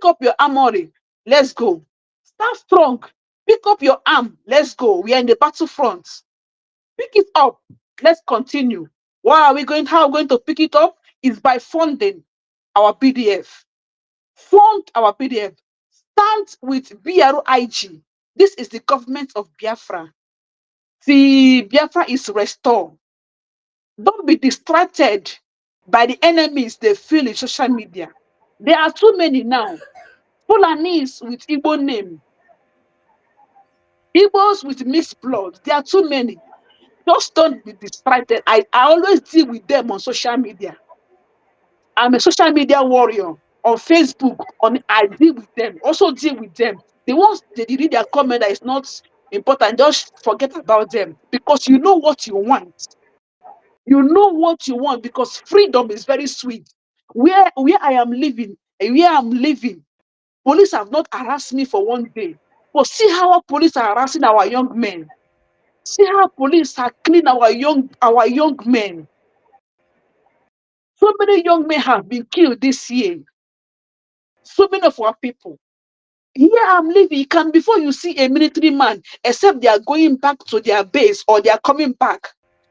up your armory. Let's go. Stand strong. Pick up your arm. Let's go. We are in the battlefront. Pick it up. Let's continue. How are we going to pick it up? Is by funding our BDF. Fund our BDF. Stand with BRIG. This is the government of Biafra. The Biafra is restored. Don't be distracted by the enemies they feel in social media. There are too many now. Fulanis with Igbo name. Igbos with mixed blood. There are too many. Just don't be distracted. I always deal with them on social media. I'm a social media warrior on Facebook. I deal with them. Also deal with them. The ones they read their comment that is not important, just forget about them, because you know what you want. You know what you want, because freedom is very sweet. Where I am living, police have not harassed me for one day. But see how our police are harassing our young men. See how police are killing our young men. So many young men have been killed this year. So many of our people. Here I'm living. Before you see a military man, except they are going back to their base or they are coming back.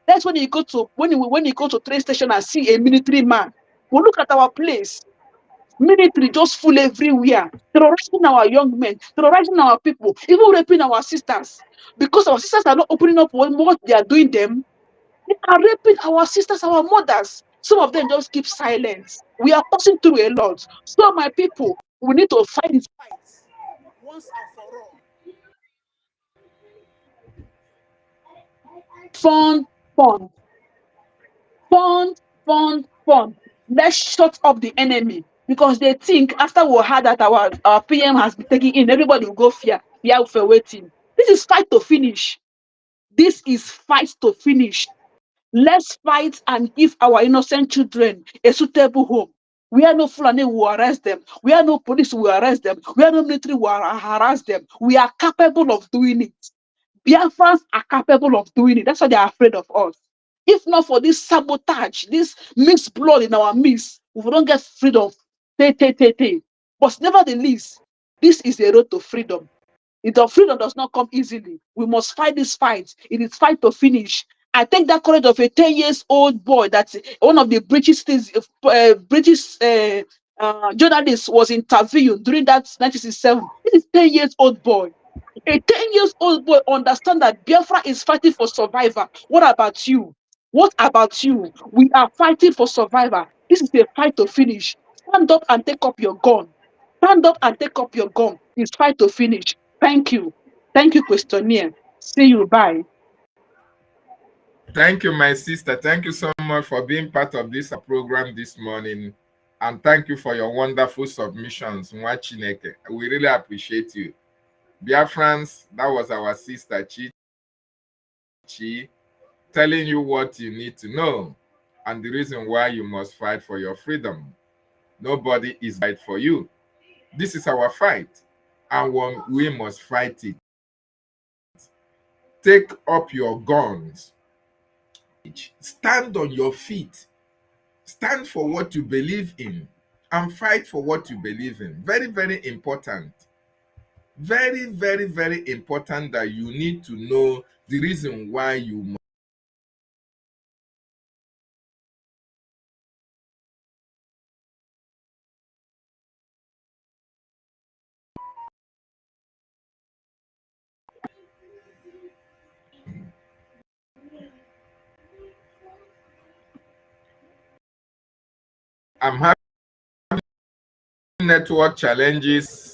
That's when you go to when you go to train station and see a military man. We look at our place. Military just full everywhere, terrorizing our young men, terrorizing our people, even raping our sisters. Because our sisters are not opening up what they are doing them. They are raping our sisters, our mothers. Some of them just keep silent. We are passing through a lot. So my people, we need to fight this fight once and for all. Fund. Let's shut up the enemy, because they think after we heard that our PM has been taken in, everybody will go fear for waiting. This is fight to finish. This is fight to finish. Let's fight and give our innocent children a suitable home. We are no Fulani who will arrest them. We are no police who will arrest them. We are no military who will harass them. We are capable of doing it. Biafrans are capable of doing it. That's why they are afraid of us. If not for this sabotage, this mixed blood in our midst, we don't get freedom. But nevertheless, this is a road to freedom. The freedom does not come easily. We must fight this fight. It is fight to finish. I take that courage of a 10 years old boy that one of the British journalists was interviewed during that 1967. This is 10 years old boy. A 10 years old boy understand that Biafra is fighting for survival. What about you? What about you? We are fighting for survival. This is a fight to finish. Stand up and take up your gun. Stand up and take up your gun. It's fight to finish. Thank you. Thank you, questionnaire. See you. Bye. Thank you, my sister. Thank you so much for being part of this program this morning. And thank you for your wonderful submissions. Nwa Chineke. We really appreciate you. Biafrans, that was our sister Chi telling you what you need to know and the reason why you must fight for your freedom. Nobody is fight for you. This is our fight, and we must fight it. Take up your guns. Stand on your feet. Stand for what you believe in and fight for what you believe in. Very, very important. Very, very, very important that you need to know the reason why you must. I'm having network challenges.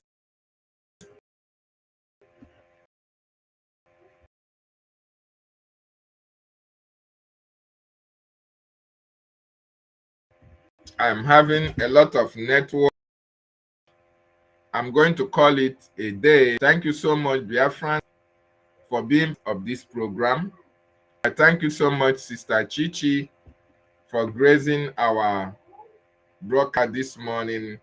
I'm having a lot of network. I'm going to call it a day. Thank you so much, Biafran, for being of this program. I thank you so much, Sister Chichi, for gracing our broadcast this morning.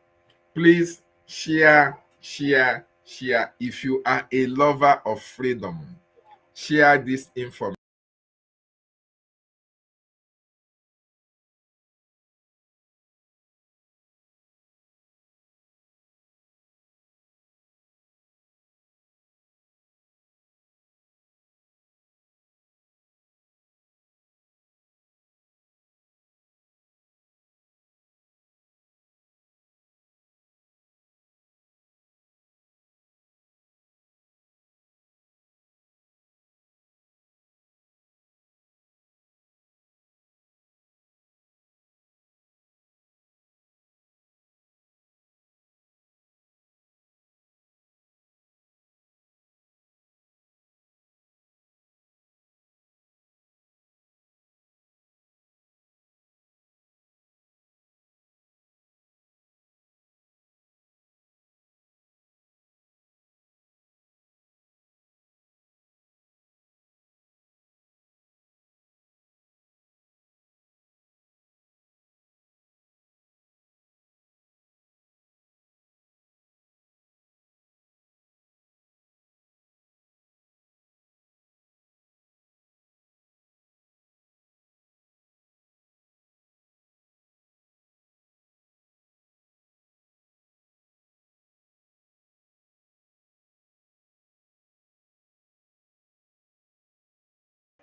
Please share. If you are a lover of freedom, share this information.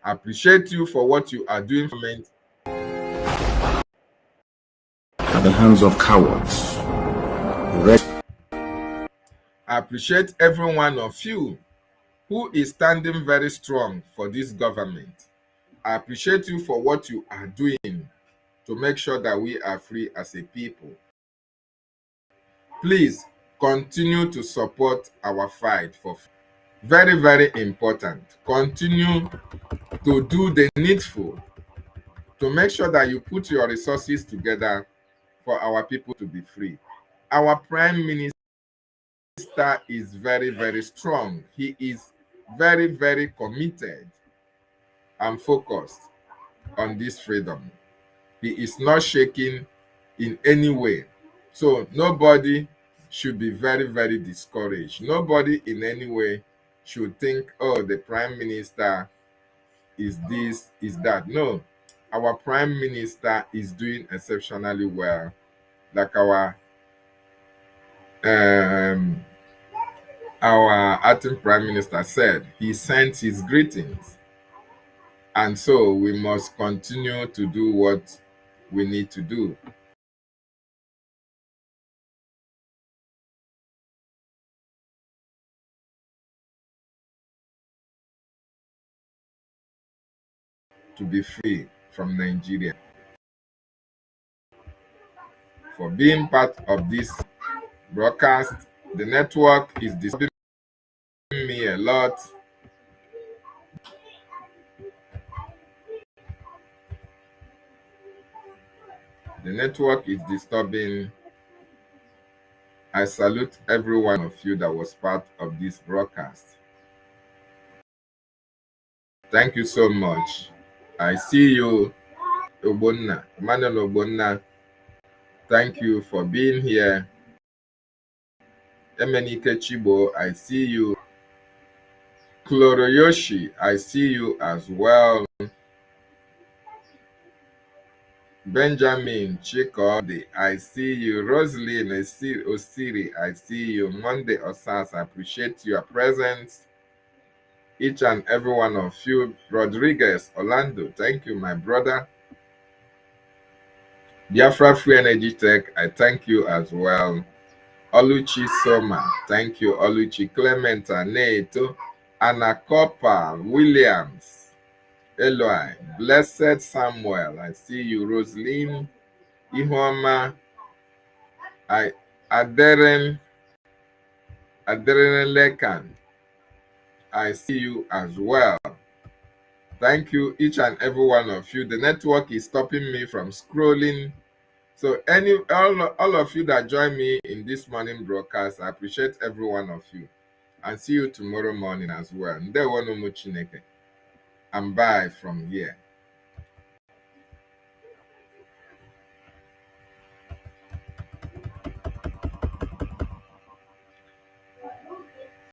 I appreciate you for what you are doing. At the hands of cowards. I appreciate every one of you who is standing very strong for this government. I appreciate you for what you are doing to make sure that we are free as a people. Please continue to support our fight for freedom. Very, very important. Continue to do the needful to make sure that you put your resources together for our people to be free. Our Prime Minister is very, very strong. He is very, very committed and focused on this freedom. He is not shaking in any way. So nobody should be very, very discouraged. Nobody in any way should think, oh, the Prime Minister is this, is that. No, our Prime Minister is doing exceptionally well. Like our acting Prime Minister said, he sent his greetings. And so we must continue to do what we need to do. To be free from Nigeria. For being part of this broadcast, the network is disturbing me a lot. The network is disturbing. I salute every one of you that was part of this broadcast. Thank you so much. I see you, Obonna, Emmanuel Obonna. Thank you for being here. Emenike Chibo, I see you. Kloroyoshi, I see you as well. Benjamin Chikode, I see you. Rosaline Osiri, I see you. Monday Osas, I appreciate your presence. Each and every one of you. Rodriguez, Orlando, thank you, my brother. Biafra Free Energy Tech, I thank you as well. Oluchi Soma, thank you. Oluchi Clement Aneto, Anakopa Williams, Eloi, Blessed Samuel, I see you. Rosaline Ihuama, Aderen Lekan, I see you as well. Thank you, each and every one of you. The network is stopping me from scrolling. So all of you that join me in this morning broadcast, I appreciate every one of you. And see you tomorrow morning as well. I'm bye from here.